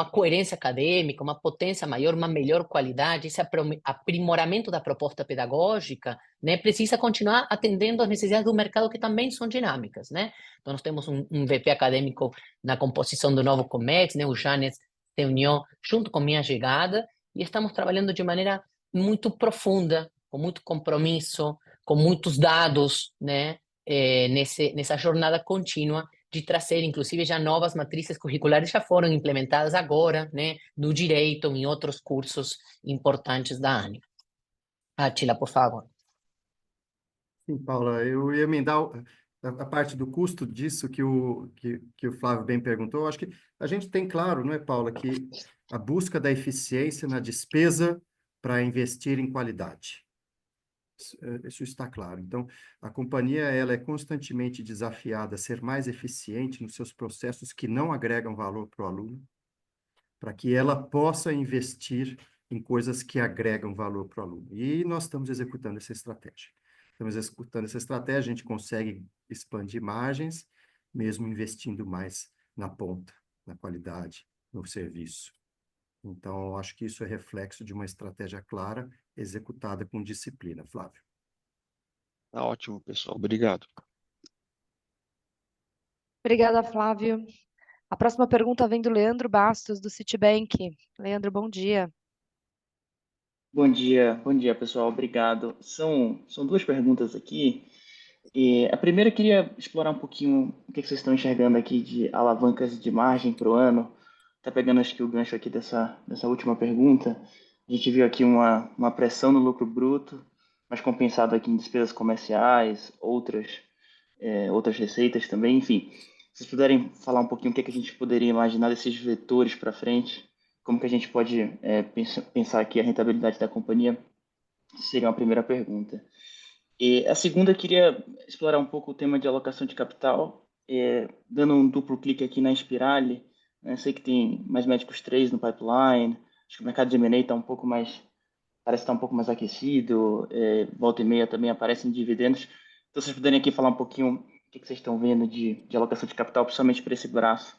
coerência acadêmica, uma potência maior, uma melhor qualidade, esse aprimoramento da proposta pedagógica, né, precisa continuar atendendo às necessidades do mercado que também são dinâmicas, né? Então nós temos um VP acadêmico na composição do novo Comex, né? O Janes se uniu junto com minha chegada e estamos trabalhando de maneira muito profunda, com muito compromisso, com muitos dados, né? Nessa jornada contínua de trazer, inclusive, já novas matrizes curriculares já foram implementadas agora, né, no direito, em outros cursos importantes da ANE. Átila, por favor. Sim, Paula, eu ia emendar a parte do custo disso que o Flávio bem perguntou. Eu acho que a gente tem claro, não é, Paula, que a busca da eficiência na despesa para investir em qualidade. Isso está claro. Então, a companhia ela é constantemente desafiada a ser mais eficiente nos seus processos que não agregam valor para o aluno, para que ela possa investir em coisas que agregam valor para o aluno. E nós estamos executando essa estratégia. Estamos executando essa estratégia, a gente consegue expandir margens, mesmo investindo mais na ponta, na qualidade, no serviço. Então, acho que isso é reflexo de uma estratégia clara, executada com disciplina. Flávio. Tá ótimo, pessoal. Obrigado. Obrigada, Flávio. A próxima pergunta vem do Leandro Bastos, do Citibank. Leandro, bom dia. Bom dia, pessoal. Obrigado. São duas perguntas aqui. A primeira eu queria explorar um pouquinho o que vocês estão enxergando aqui de alavancas de margem para o ano. Tá pegando, acho que, o gancho aqui dessa última pergunta. A gente viu aqui uma pressão no lucro bruto, mas compensado aqui em despesas comerciais, outras receitas também. Enfim, se vocês puderem falar um pouquinho o que a gente poderia imaginar desses vetores para frente, como que a gente pode pensar aqui a rentabilidade da companhia, seria uma primeira pergunta. E a segunda, eu queria explorar um pouco o tema de alocação de capital, dando um duplo clique aqui na Inspirali, né? Sei que tem mais médicos 3 no pipeline, acho que o mercado de M&A está um pouco mais, parece estar um pouco mais aquecido, volta e meia também aparecem dividendos. Então, vocês puderem aqui falar um pouquinho o que vocês estão vendo de alocação de capital, principalmente para esse braço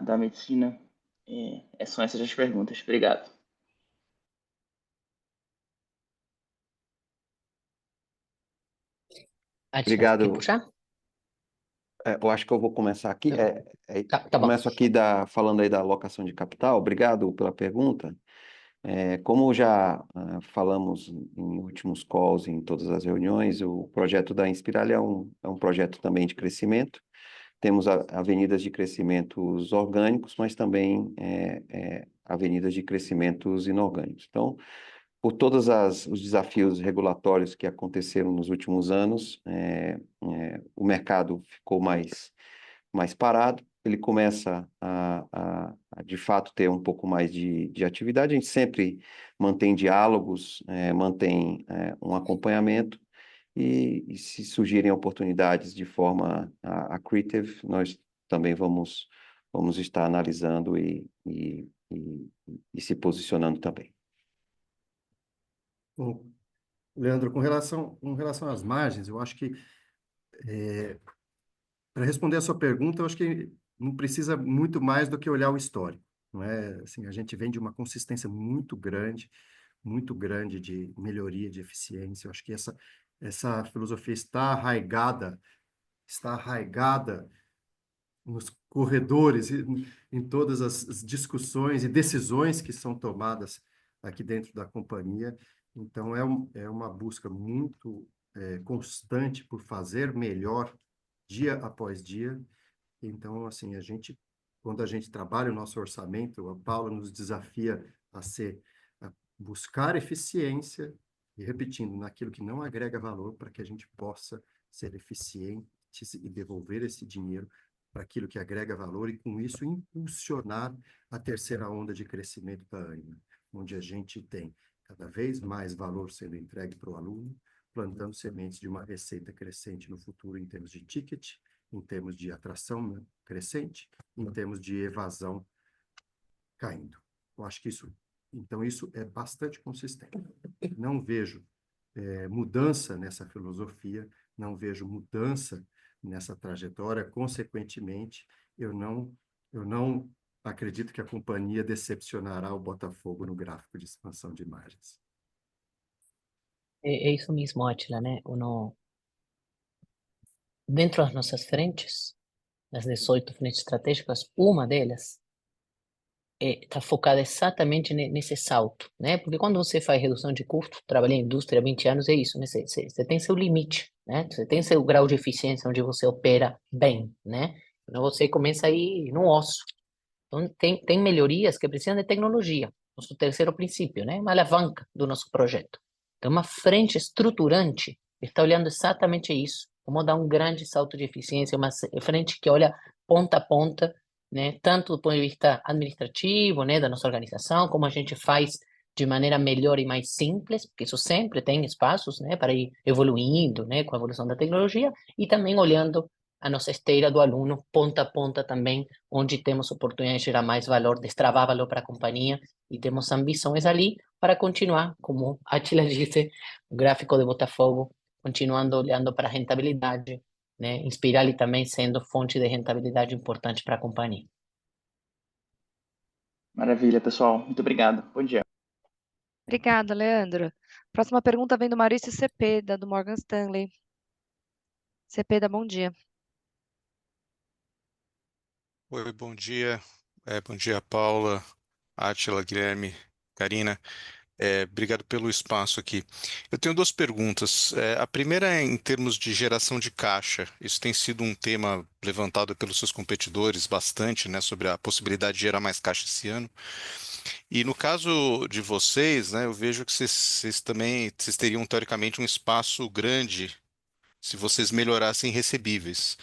da medicina. São essas as perguntas. Obrigado. Átila, quer Obrigado. puxar? Eu acho que eu vou começar aqui. Tá bom. Começo aqui falando aí da alocação de capital. Obrigado pela pergunta. Como já falamos em últimos calls, em todas as reuniões, o projeto da Inspirali é um projeto também de crescimento. Temos avenidas de crescimentos orgânicos, mas também avenidas de crescimentos inorgânicos. Então, por todos os desafios regulatórios que aconteceram nos últimos anos, o mercado ficou mais parado, ele começa a de fato ter um pouco mais de atividade. A gente sempre mantém diálogos, mantém um acompanhamento, e se surgirem oportunidades de forma accretive, nós também vamos estar analisando e se posicionando também. Bom, Leandro, com relação às margens, eu acho que, para responder a sua pergunta, eu acho que não precisa muito mais do que olhar o histórico, não é? Assim, a gente vem de uma consistência muito grande de melhoria, de eficiência. Eu acho que essa filosofia está arraigada nos corredores, em todas as discussões e decisões que são tomadas aqui dentro da companhia. Então, é uma busca muito constante por fazer melhor dia após dia. Então, assim, quando a gente trabalha o nosso orçamento, a Paula nos desafia a buscar eficiência e, repetindo, naquilo que não agrega valor, para que a gente possa ser eficiente e devolver esse dinheiro para aquilo que agrega valor e, com isso, impulsionar a terceira onda de crescimento da Ânima, onde a gente tem cada vez mais valor sendo entregue para o aluno, plantando sementes de uma receita crescente no futuro em termos de ticket, em termos de atração crescente, em termos de evasão caindo. Eu acho que então isso é bastante consistente. Não vejo mudança nessa filosofia, não vejo mudança nessa trajetória, consequentemente, eu não acredito que a companhia decepcionará o Botafogo no gráfico de expansão de margens. É isso mesmo, Átila, né? Dentro das nossas frentes, das 18 frentes estratégicas, uma delas está focada exatamente nesse salto, né? Porque quando você faz redução de custo, trabalhei em indústria há 20 anos, é isso, né? Você tem seu limite, né? Você tem seu grau de eficiência onde você opera bem, né? Então você começa aí no osso. Então tem melhorias que precisam de tecnologia. Nosso terceiro princípio, né? Uma alavanca do nosso projeto. Então uma frente estruturante está olhando exatamente isso, como dar um grande salto de eficiência, uma frente que olha ponta a ponta, né, tanto do ponto de vista administrativo, né, da nossa organização, como a gente faz de maneira melhor e mais simples, porque isso sempre tem espaços, né, para ir evoluindo, né, com a evolução da tecnologia, e também olhando a nossa esteira do aluno, ponta a ponta também, onde temos oportunidade de gerar mais valor, destravar valor para a companhia, e temos ambições ali para continuar, como a Atila disse, o gráfico de Botafogo, continuando olhando para a rentabilidade, né? Inspirar ele também sendo fonte de rentabilidade importante para a companhia. Maravilha, pessoal. Muito obrigado. Bom dia. Obrigada, Leandro. Próxima pergunta vem do Maurício Cepeda, do Morgan Stanley. Cepeda, bom dia. Oi, bom dia. Bom dia, Paula, Átila, Guilherme, Karina. Obrigado pelo espaço aqui. Eu tenho duas perguntas. A primeira é em termos de geração de caixa. Isso tem sido um tema levantado pelos seus competidores bastante, né, sobre a possibilidade de gerar mais caixa esse ano. E no caso de vocês, né, eu vejo que vocês teriam teoricamente um espaço grande se vocês melhorassem recebíveis.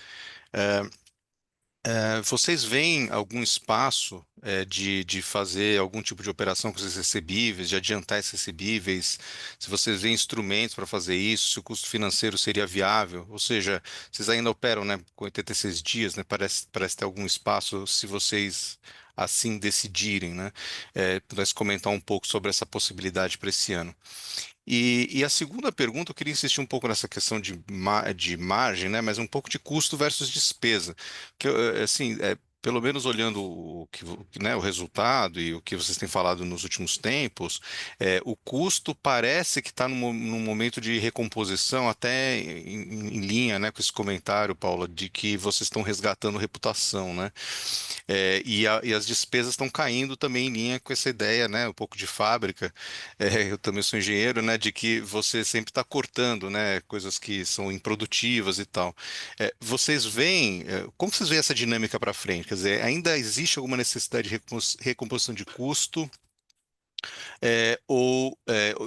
Vocês veem algum espaço de fazer algum tipo de operação com esses recebíveis, de adiantar esses recebíveis? Se vocês veem instrumentos para fazer isso, se o custo financeiro seria viável? Ou seja, vocês ainda operam, né, com 86 dias, né? Parece ter algum espaço se vocês assim decidirem, né? Pudesse comentar um pouco sobre essa possibilidade para esse ano. E a segunda pergunta, eu queria insistir um pouco nessa questão de margem, né, mas um pouco de custo versus despesa. Que, assim, pelo menos olhando né, o resultado e o que vocês têm falado nos últimos tempos, o custo parece que está num momento de recomposição, até em linha, né, com esse comentário, Paula, de que vocês estão resgatando reputação, né? E as despesas estão caindo também em linha com essa ideia, né, um pouco de fábrica. Eu também sou engenheiro, né, de que você sempre está cortando, né, coisas que são improdutivas e tal. Vocês veem, como vocês veem essa dinâmica para frente? Quer dizer, ainda existe alguma necessidade de recomposição de custo?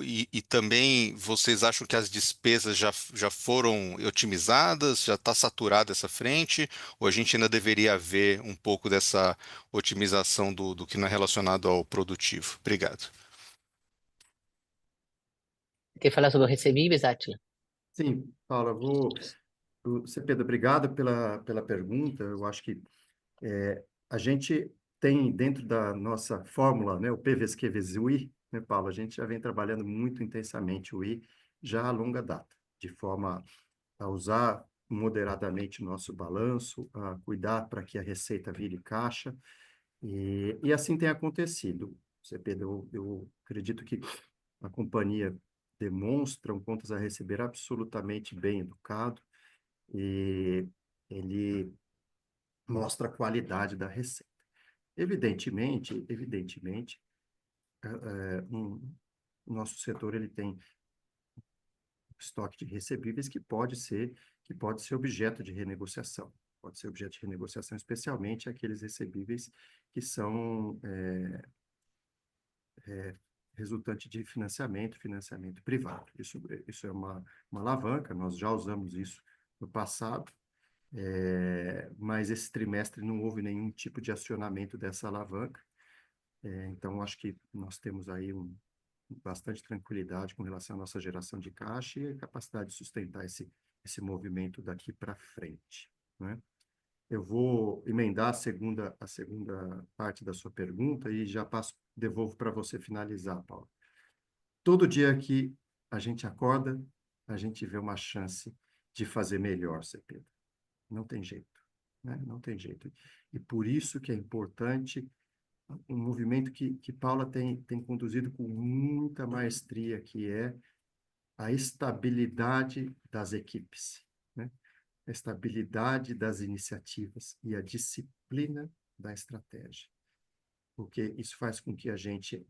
E também vocês acham que as despesas já foram otimizadas, já está saturada essa frente, ou a gente ainda deveria ver um pouco dessa otimização do que não é relacionado ao produtivo? Obrigado. Quer falar sobre os recebíveis, Átila? Sim, Paula, Cepeda, obrigado pela pergunta. Eu acho que a gente tem dentro da nossa fórmula, né, o PVSQ vezes o I, né, Paulo? A gente já vem trabalhando muito intensamente o I já a longa data, de forma a usar moderadamente o nosso balanço, a cuidar para que a receita vire caixa, e assim tem acontecido. Cepeda, eu acredito que a companhia demonstra um contas a receber absolutamente bem educado, e ele mostra a qualidade da receita. Evidentemente, o nosso setor ele tem estoque de recebíveis que pode ser objeto de renegociação. Pode ser objeto de renegociação, especialmente aqueles recebíveis que são resultante de financiamento privado. Isso é uma alavanca, nós já usamos isso no passado, mas esse trimestre não houve nenhum tipo de acionamento dessa alavanca. Então, acho que nós temos aí bastante tranquilidade com relação à nossa geração de caixa e a capacidade de sustentar esse movimento daqui para frente, né? Eu vou emendar a segunda parte da sua pergunta e já devolvo para você finalizar, Paulo. Todo dia que a gente acorda, a gente vê uma chance de fazer melhor, Cepeda. Não tem jeito, né? Não tem jeito. E por isso que é importante um movimento que Paula tem conduzido com muita maestria, que é a estabilidade das equipes, né? A estabilidade das iniciativas e a disciplina da estratégia. Porque isso faz com que a gente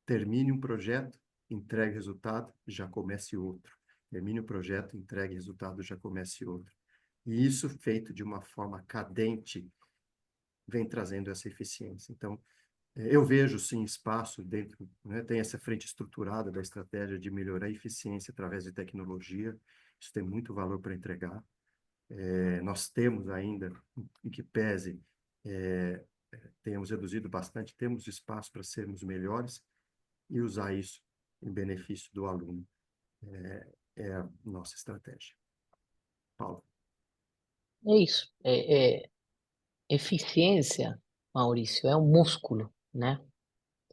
termine um projeto, entregue resultado, já comece outro. Termine o projeto, entregue resultado, já comece outro. E isso, feito de uma forma cadente, vem trazendo essa eficiência. Então, eu vejo, sim, espaço dentro, né? Tem essa frente estruturada da estratégia de melhorar a eficiência através de tecnologia. Isso tem muito valor para entregar. Nós temos ainda, em que pese, temos reduzido bastante, temos espaço para sermos melhores e usar isso em benefício do aluno. É a nossa estratégia. Paulo. É isso. Eficiência, Maurício, é um músculo, né?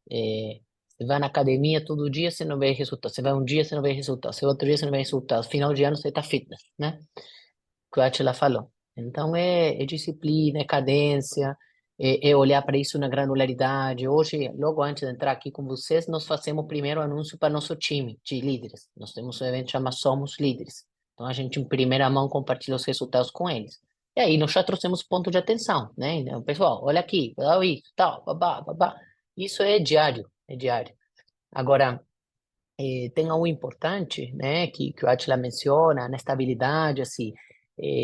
Você vai na academia todo dia, você não vê resultado. Você vai um dia, você não vê resultado. Você vai outro dia, você não vê resultado. Final de ano, você está fitness, né? Que a Atila falou. Então, é disciplina, é cadência, é olhar para isso na granularidade. Hoje, logo antes de entrar aqui com vocês, nós fazemos o primeiro anúncio para nosso time de líderes. Nós temos um evento chamado Somos Líderes. Então, a gente, em primeira mão, compartilha os resultados com eles. E aí, nós já trouxemos ponto de atenção, né? Então, pessoal, olha aqui, olha isso, tal, babá, babá. Isso é diário, é diário. Agora, tem algo importante, né, que o Atila menciona, na estabilidade, assim,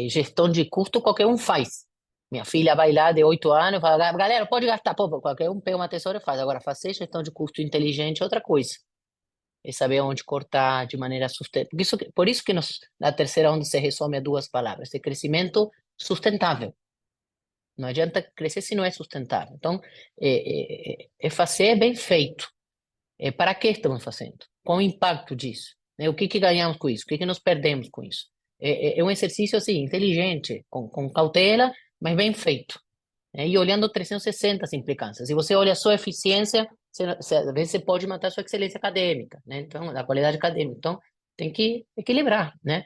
gestão de custo qualquer um faz. Minha filha vai lá de 8 anos e fala, galera, pode gastar, pô, qualquer um pega uma tesoura e faz. Agora, fazer gestão de custo inteligente é outra coisa. É saber onde cortar de maneira sustentável. Por isso que na terceira onda se resume a duas palavras, é crescimento sustentável. Não adianta crescer se não é sustentável. Então, fazer bem feito. Para que estamos fazendo? Qual o impacto disso? O que ganhamos com isso? O que nós perdemos com isso? É um exercício assim, inteligente, com cautela, mas bem feito. E olhando 360 as implicâncias. Se você olha só a eficiência, às vezes você pode matar sua excelência acadêmica, né? Então, a qualidade acadêmica. Então, tem que equilibrar, né?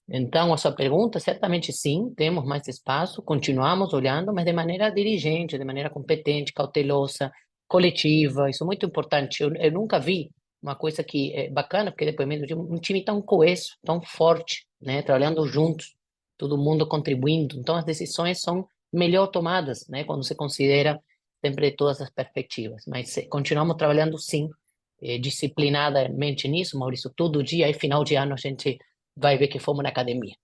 Então, a sua pergunta, certamente sim, temos mais espaço, continuamos olhando, mas de maneira dirigente, de maneira competente, cautelosa, coletiva, isso é muito importante. Eu nunca vi uma coisa que é bacana, porque depoimento de um time tão coeso, tão forte, né, trabalhando juntos, todo mundo contribuindo. Então, as decisões são melhor tomadas, né, quando se considera sempre todas as perspectivas. Mas continuamos trabalhando, sim, disciplinadamente nisso, Maurício, todo dia, aí final de ano a gente vai ver que fomos na academia.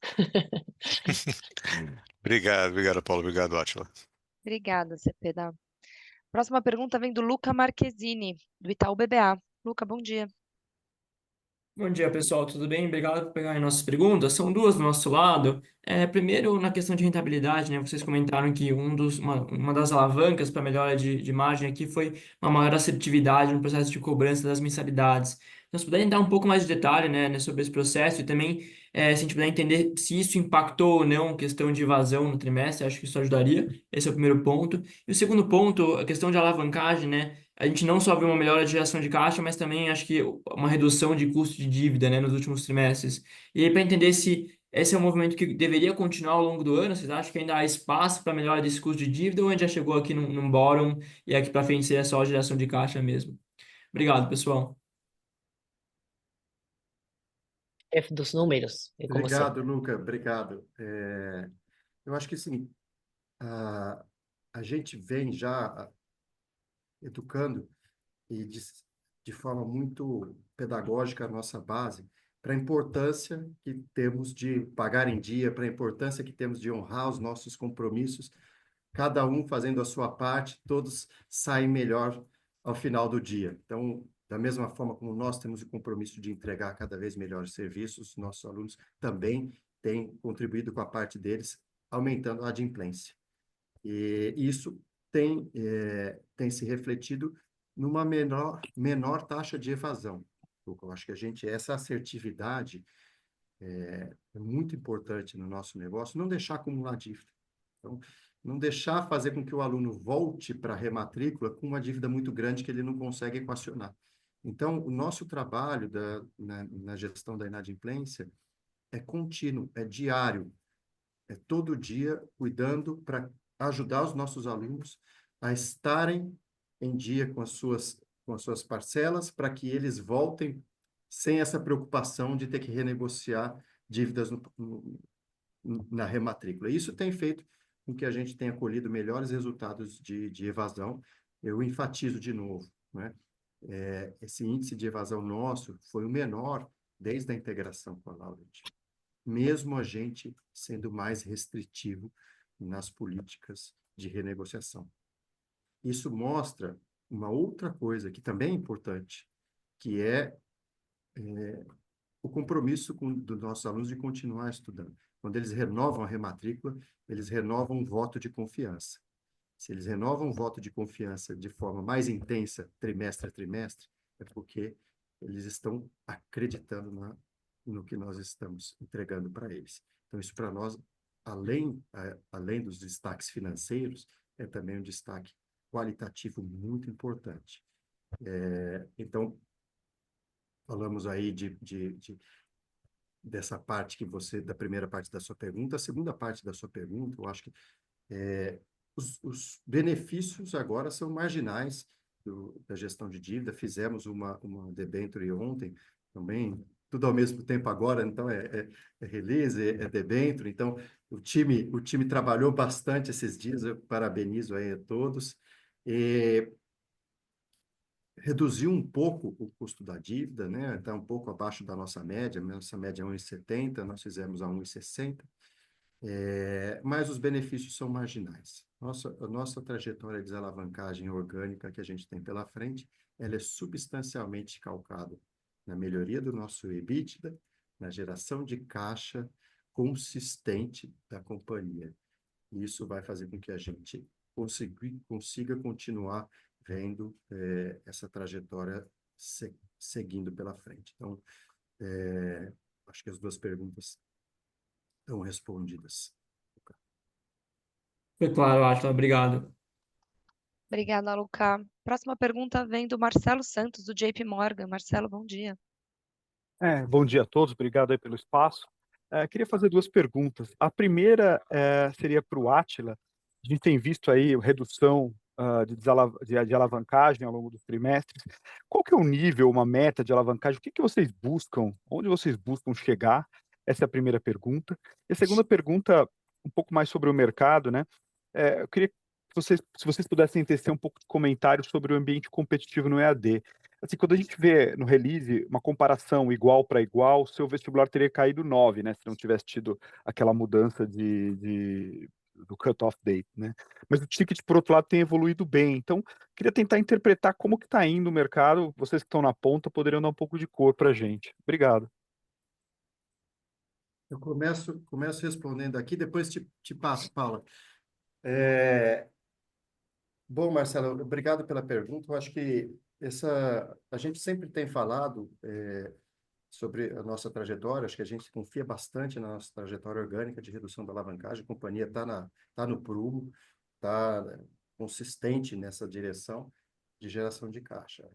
Obrigado, Paulo. Obrigado, Átila. Obrigada, Cepeda. Próxima pergunta vem do Luca Marquezini, do Itaú BBA. Luca, bom dia. Bom dia, pessoal, tudo bem? Obrigado por pegarem nossas perguntas. São duas do nosso lado. Primeiro, na questão de rentabilidade, né? Vocês comentaram que uma das alavancas para melhora de margem aqui foi uma maior assertividade no processo de cobrança das mensalidades. Então, se puderem dar um pouco mais de detalhe, né, sobre esse processo e também, se a gente puder entender se isso impactou ou não a questão de evasão no trimestre, acho que isso ajudaria. Esse é o primeiro ponto. E o segundo ponto, a questão de alavancagem, né? A gente não só viu uma melhora de geração de caixa, mas também acho que uma redução de custo de dívida, né, nos últimos trimestres. E aí, para entender se esse é um movimento que deveria continuar ao longo do ano, vocês acham que ainda há espaço para melhora desse custo de dívida ou a gente já chegou aqui num bottom e aqui para frente seria só a geração de caixa mesmo? Obrigado, pessoal. F dos números, é com você. Obrigado, Luca. Obrigado. Eu acho que, sim, a gente vem já educando e de forma muito pedagógica a nossa base para a importância que temos de pagar em dia, para a importância que temos de honrar os nossos compromissos, cada um fazendo a sua parte, todos saem melhor ao final do dia. Então, da mesma forma como nós temos o compromisso de entregar cada vez melhores serviços, nossos alunos também têm contribuído com a parte deles, aumentando a adimplência. E isso tem se refletido numa menor taxa de evasão. Eu acho que essa assertividade é muito importante no nosso negócio, não deixar acumular dívida. Então, não deixar fazer com que o aluno volte para a rematrícula com uma dívida muito grande que ele não consegue equacionar. Então, o nosso trabalho na gestão da inadimplência é contínuo, é diário, é todo dia cuidando para ajudar os nossos alunos a estarem em dia com as suas parcelas, para que eles voltem sem essa preocupação de ter que renegociar dívidas na rematrícula. Isso tem feito com que a gente tenha colhido melhores resultados de evasão. Eu enfatizo de novo, né? Esse índice de evasão nosso foi o menor desde a integração com a Laureate, mesmo a gente sendo mais restritivo nas políticas de renegociação. Isso mostra uma outra coisa que também é importante, que é o compromisso dos nossos alunos de continuar estudando. Quando eles renovam a rematrícula, eles renovam um voto de confiança. Se eles renovam um voto de confiança de forma mais intensa, trimestre a trimestre, é porque eles estão acreditando no que nós estamos entregando para eles. Então, isso para nós, além dos destaques financeiros, é também um destaque qualitativo muito importante. Então, falamos aí dessa parte da primeira parte da sua pergunta. A segunda parte da sua pergunta, eu acho que os benefícios agora são marginais da gestão de dívida. Fizemos uma debênture ontem, também, tudo ao mesmo tempo agora, então é release, é debênture. Então, o time trabalhou bastante esses dias, eu parabenizo aí a todos. Reduziu um pouco o custo da dívida, né? Está um pouco abaixo da nossa média é 1,70, nós fizemos a 1,60, mas os benefícios são marginais. A nossa trajetória de desalavancagem orgânica que a gente tem pela frente, ela é substancialmente calcada na melhoria do nosso EBITDA, na geração de caixa consistente da companhia. E isso vai fazer com que a gente consiga continuar vendo essa trajetória seguindo pela frente. Então, acho que as duas perguntas estão respondidas. Foi claro, Átila, obrigado. Obrigada, Luca. Próxima pergunta vem do Marcelo Santos, do JP Morgan. Marcelo, bom dia. Bom dia a todos, obrigado aí pelo espaço. Queria fazer duas perguntas. A primeira seria para o Átila. A gente tem visto aí redução de alavancagem ao longo dos trimestres. Qual que é o nível, uma meta de alavancagem? O que vocês buscam? Onde vocês buscam chegar? Essa é a primeira pergunta. E a segunda pergunta, um pouco mais sobre o mercado, né? Eu queria que se vocês pudessem tecer um pouco de comentário sobre o ambiente competitivo no EAD. Assim, quando a gente vê no release uma comparação igual para igual, o seu vestibular teria caído 9, né? Se não tivesse tido aquela mudança do cut-off date, né? Mas o ticket, por outro lado, tem evoluído bem. Então, queria tentar interpretar como que está indo o mercado. Vocês que estão na ponta poderiam dar um pouco de cor para a gente. Obrigado. Eu começo respondendo aqui, depois te passo, Paula. Bom, Marcelo, obrigado pela pergunta. Eu acho que a gente sempre tem falado sobre a nossa trajetória, acho que a gente confia bastante na nossa trajetória orgânica de redução da alavancagem, a companhia está no prumo, está consistente nessa direção de geração de caixa.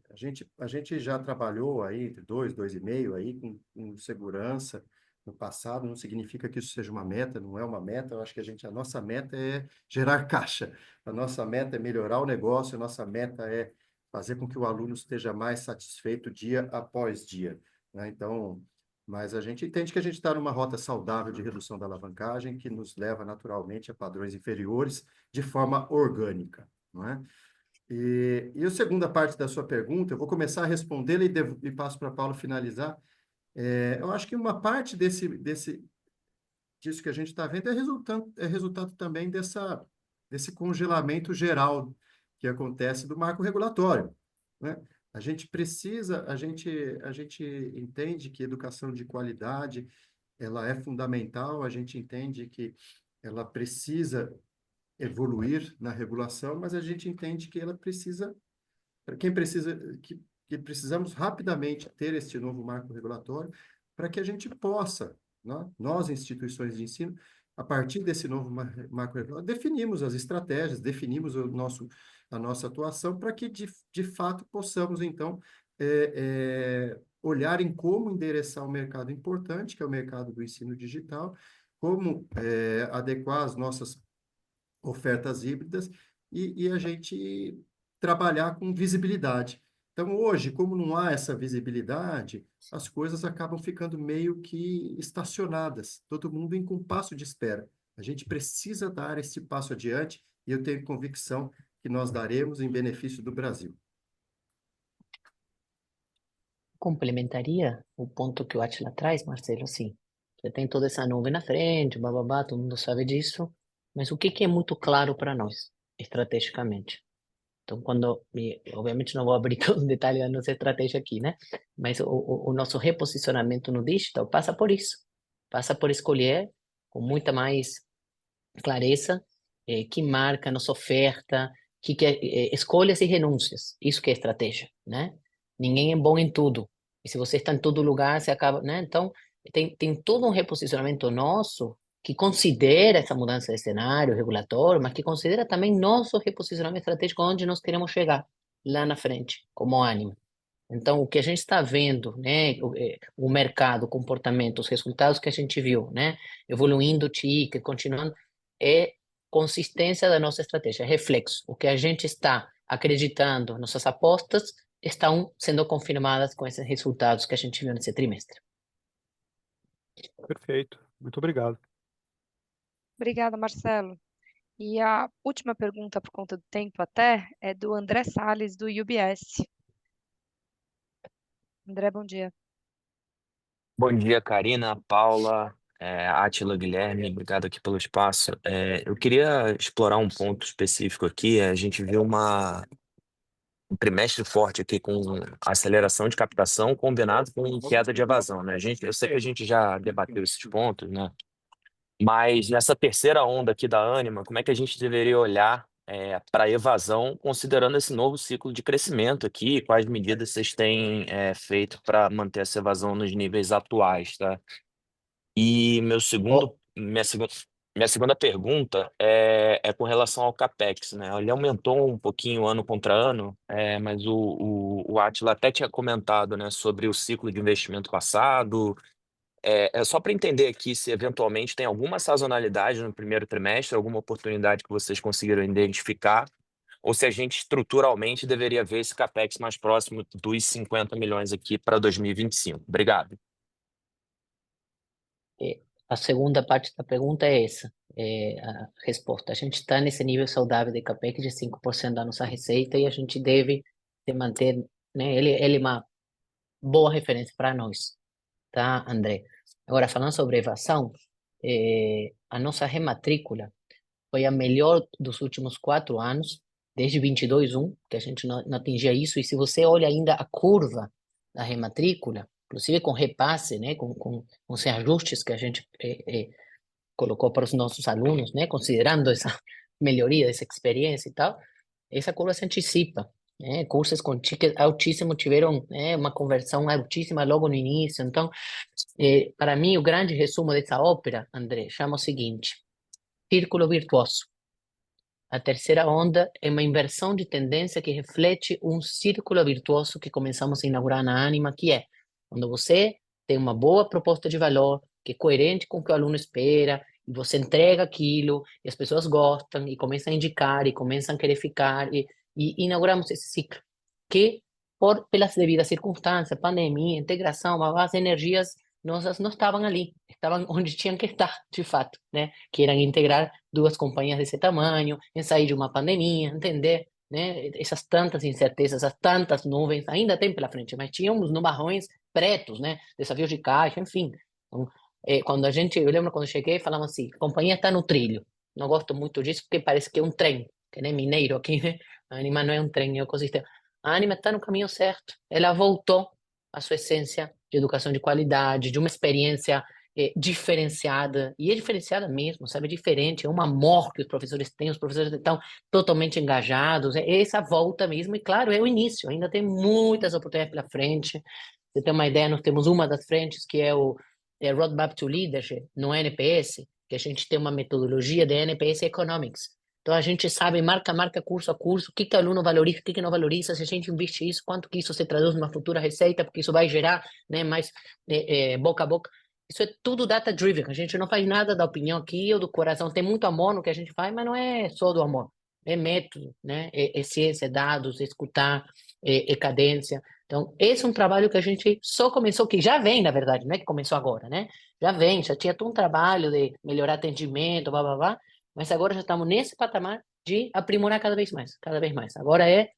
A gente já trabalhou aí entre 2, 2,5 aí com segurança no passado, não significa que isso seja uma meta, não é uma meta, eu acho que a nossa meta é gerar caixa, a nossa meta é melhorar o negócio, a nossa meta é fazer com que o aluno esteja mais satisfeito dia após dia, né? Então, mas a gente entende que a gente está numa rota saudável de redução da alavancagem, que nos leva naturalmente a padrões inferiores de forma orgânica, não é? E a segunda parte da sua pergunta, eu vou começar a respondê-la e passo para a Paula finalizar. Eu acho que uma parte disso que a gente está vendo é resultado também desse congelamento geral que acontece do marco regulatório, né? A gente entende que educação de qualidade ela é fundamental, a gente entende que ela precisa evoluir na regulação, mas a gente entende que ela precisa, para quem precisa, que precisamos rapidamente ter este novo marco regulatório para que a gente possa, né, nós, instituições de ensino, a partir desse novo marco regulatório, definimos as estratégias, definimos a nossa atuação para que, de fato, possamos, então, olhar em como endereçar um mercado importante, que é o mercado do ensino digital, como adequar as nossas ofertas híbridas e a gente trabalhar com visibilidade. Então, hoje, como não há essa visibilidade, as coisas acabam ficando meio que estacionadas, todo mundo em compasso de espera. A gente precisa dar esse passo adiante e eu tenho convicção que nós daremos em benefício do Brasil. Complementaria o ponto que o Átila traz, Marcelo, sim. Você tem toda essa nuvem na frente, bababá, todo mundo sabe disso, mas o que é muito claro para nós, estrategicamente? Então, obviamente não vou abrir todo o detalhe da nossa estratégia aqui, né? Mas o nosso reposicionamento no digital passa por isso. Passa por escolher com muita mais clareza que marca, nossa oferta, escolhas e renúncias. Isso que é estratégia, né? Ninguém é bom em tudo. E se você está em todo lugar, você acaba, né? Então, tem todo um reposicionamento nosso que considera essa mudança de cenário regulatório, mas que considera também nosso reposicionamento estratégico onde nós queremos chegar lá na frente, como ânimo. Então, o que a gente está vendo, né, o mercado, o comportamento, os resultados que a gente viu, né, evoluindo o ticket, continuando, é consistência da nossa estratégia, é reflexo. O que a gente está acreditando, nossas apostas estão sendo confirmadas com esses resultados que a gente viu nesse trimestre. Perfeito. Muito obrigado. Obrigada, Marcelo. E a última pergunta, por conta do tempo até, é do André Salles, do UBS. André, bom dia. Bom dia, Karina, Paula, Átila, Guilherme, obrigado aqui pelo espaço. Eu queria explorar um ponto específico aqui. A gente viu um trimestre forte aqui com aceleração de captação combinado com queda de evasão, né? Eu sei que a gente já debateu esses pontos, né? Mas nessa terceira onda aqui da Ânima, como é que a gente deveria olhar para a evasão, considerando esse novo ciclo de crescimento aqui? Quais medidas vocês têm feito para manter essa evasão nos níveis atuais, tá? E minha segunda pergunta é com relação ao CapEx, né? Ele aumentou um pouquinho ano contra ano, mas o Átila até tinha comentado, né, sobre o ciclo de investimento passado. É só para entender aqui se eventualmente tem alguma sazonalidade no primeiro trimestre, alguma oportunidade que vocês conseguiram identificar, ou se a gente estruturalmente deveria ver esse CapEx mais próximo dos 50 milhões aqui para 2025. Obrigado. A segunda parte da pergunta é essa, a resposta. A gente está nesse nível saudável de CAPEX de 5% da nossa receita e a gente deve se manter, né? Ele é uma boa referência para nós, tá, André? Agora, falando sobre evasão, a nossa rematrícula foi a melhor dos últimos 4 anos, desde 22/1, que a gente não atingia isso, e se você olha ainda a curva da rematrícula, inclusive com repasse, né, com os ajustes que a gente colocou para os nossos alunos, né, considerando essa melhoria, essa experiência e tal, essa curva se antecipa. Né? Cursos com ticket altíssimo tiveram uma conversão altíssima logo no início. Então, para mim, o grande resumo dessa ópera, André, chama o seguinte: círculo virtuoso. A terceira onda é uma inversão de tendência que reflete um círculo virtuoso que começamos a inaugurar na Ânima, que é quando você tem uma boa proposta de valor, que é coerente com o que o aluno espera, e você entrega aquilo, e as pessoas gostam, e começam a indicar, e começam a querer ficar, e inauguramos esse ciclo, que pelas devidas circunstâncias, pandemia, integração, as energias nossas não estavam ali, estavam onde tinham que estar, de fato, né? Que eram integrar 2 companhias desse tamanho, em sair de uma pandemia, entender né? Essas tantas incertezas, essas tantas nuvens, ainda tem pela frente, mas tínhamos nubarrões pretos, né? Desafios de caixa, enfim. Então, quando eu lembro quando cheguei, falavam assim, a companhia está no trilho. Não gosto muito disso porque parece que é um trem, que nem mineiro aqui, né? A Ânima não é um trem, é um ecossistema. A Ânima está no caminho certo. Ela voltou à sua essência de educação de qualidade, de uma experiência diferenciada, e é diferenciada mesmo, sabe? É diferente, é um amor que os professores têm, os professores estão totalmente engajados, é essa volta mesmo, e claro, é o início, ainda tem muitas oportunidades pela frente. Você tem uma ideia, nós temos uma das frentes que é o Roadmap to Leadership, no NPS, que a gente tem uma metodologia de NPS Economics. Então a gente sabe, marca curso a curso, o que o aluno valoriza, o que não valoriza, se a gente investe isso, quanto que isso se traduz numa futura receita, porque isso vai gerar, né, mais boca a boca. Isso é tudo data-driven, a gente não faz nada da opinião aqui ou do coração. Tem muito amor no que a gente faz, mas não é só do amor. É método, né? É ciência, é dados, é escutar, é cadência. Então, esse é um trabalho que a gente só começou, que já vem, na verdade, não é que começou agora, né? Já vem, já tinha todo um trabalho de melhorar atendimento, blá, blá, blá, mas agora já estamos nesse patamar de aprimorar cada vez mais, cada vez mais. Agora é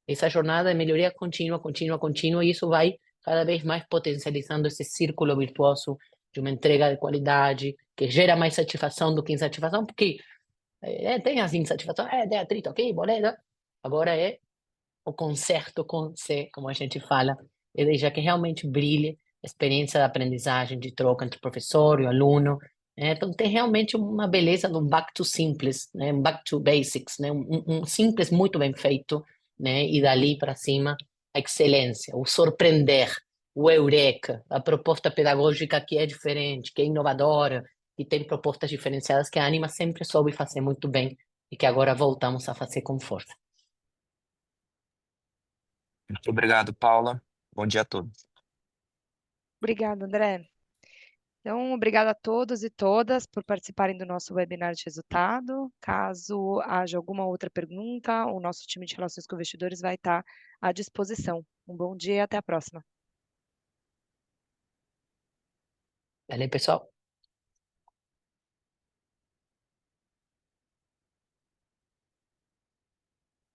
essa jornada de melhoria contínua, contínua, contínua, e isso vai cada vez mais potencializando esse círculo virtuoso de uma entrega de qualidade, que gera mais satisfação do que insatisfação, porque tem as insatisfações, tem atrito aqui, boleto. Agora é o concerto com C, como a gente fala, e deixar que realmente brilhe a experiência da aprendizagem, de troca entre o professor e o aluno. Então, tem realmente uma beleza do back to simples, né? Back to basics, né? Um simples muito bem feito, né? E dali para cima, a excelência, o surpreender, o eureka, a proposta pedagógica que é diferente, que é inovadora, que tem propostas diferenciadas que a Ânima sempre soube fazer muito bem e que agora voltamos a fazer com força. Muito obrigado, Paula. Bom dia a todos. Obrigada, André. Então, obrigada a todos e todas por participarem do nosso webinar de resultado. Caso haja alguma outra pergunta, o nosso time de relações com investidores vai estar à disposição. Um bom dia e até a próxima. Valeu, pessoal.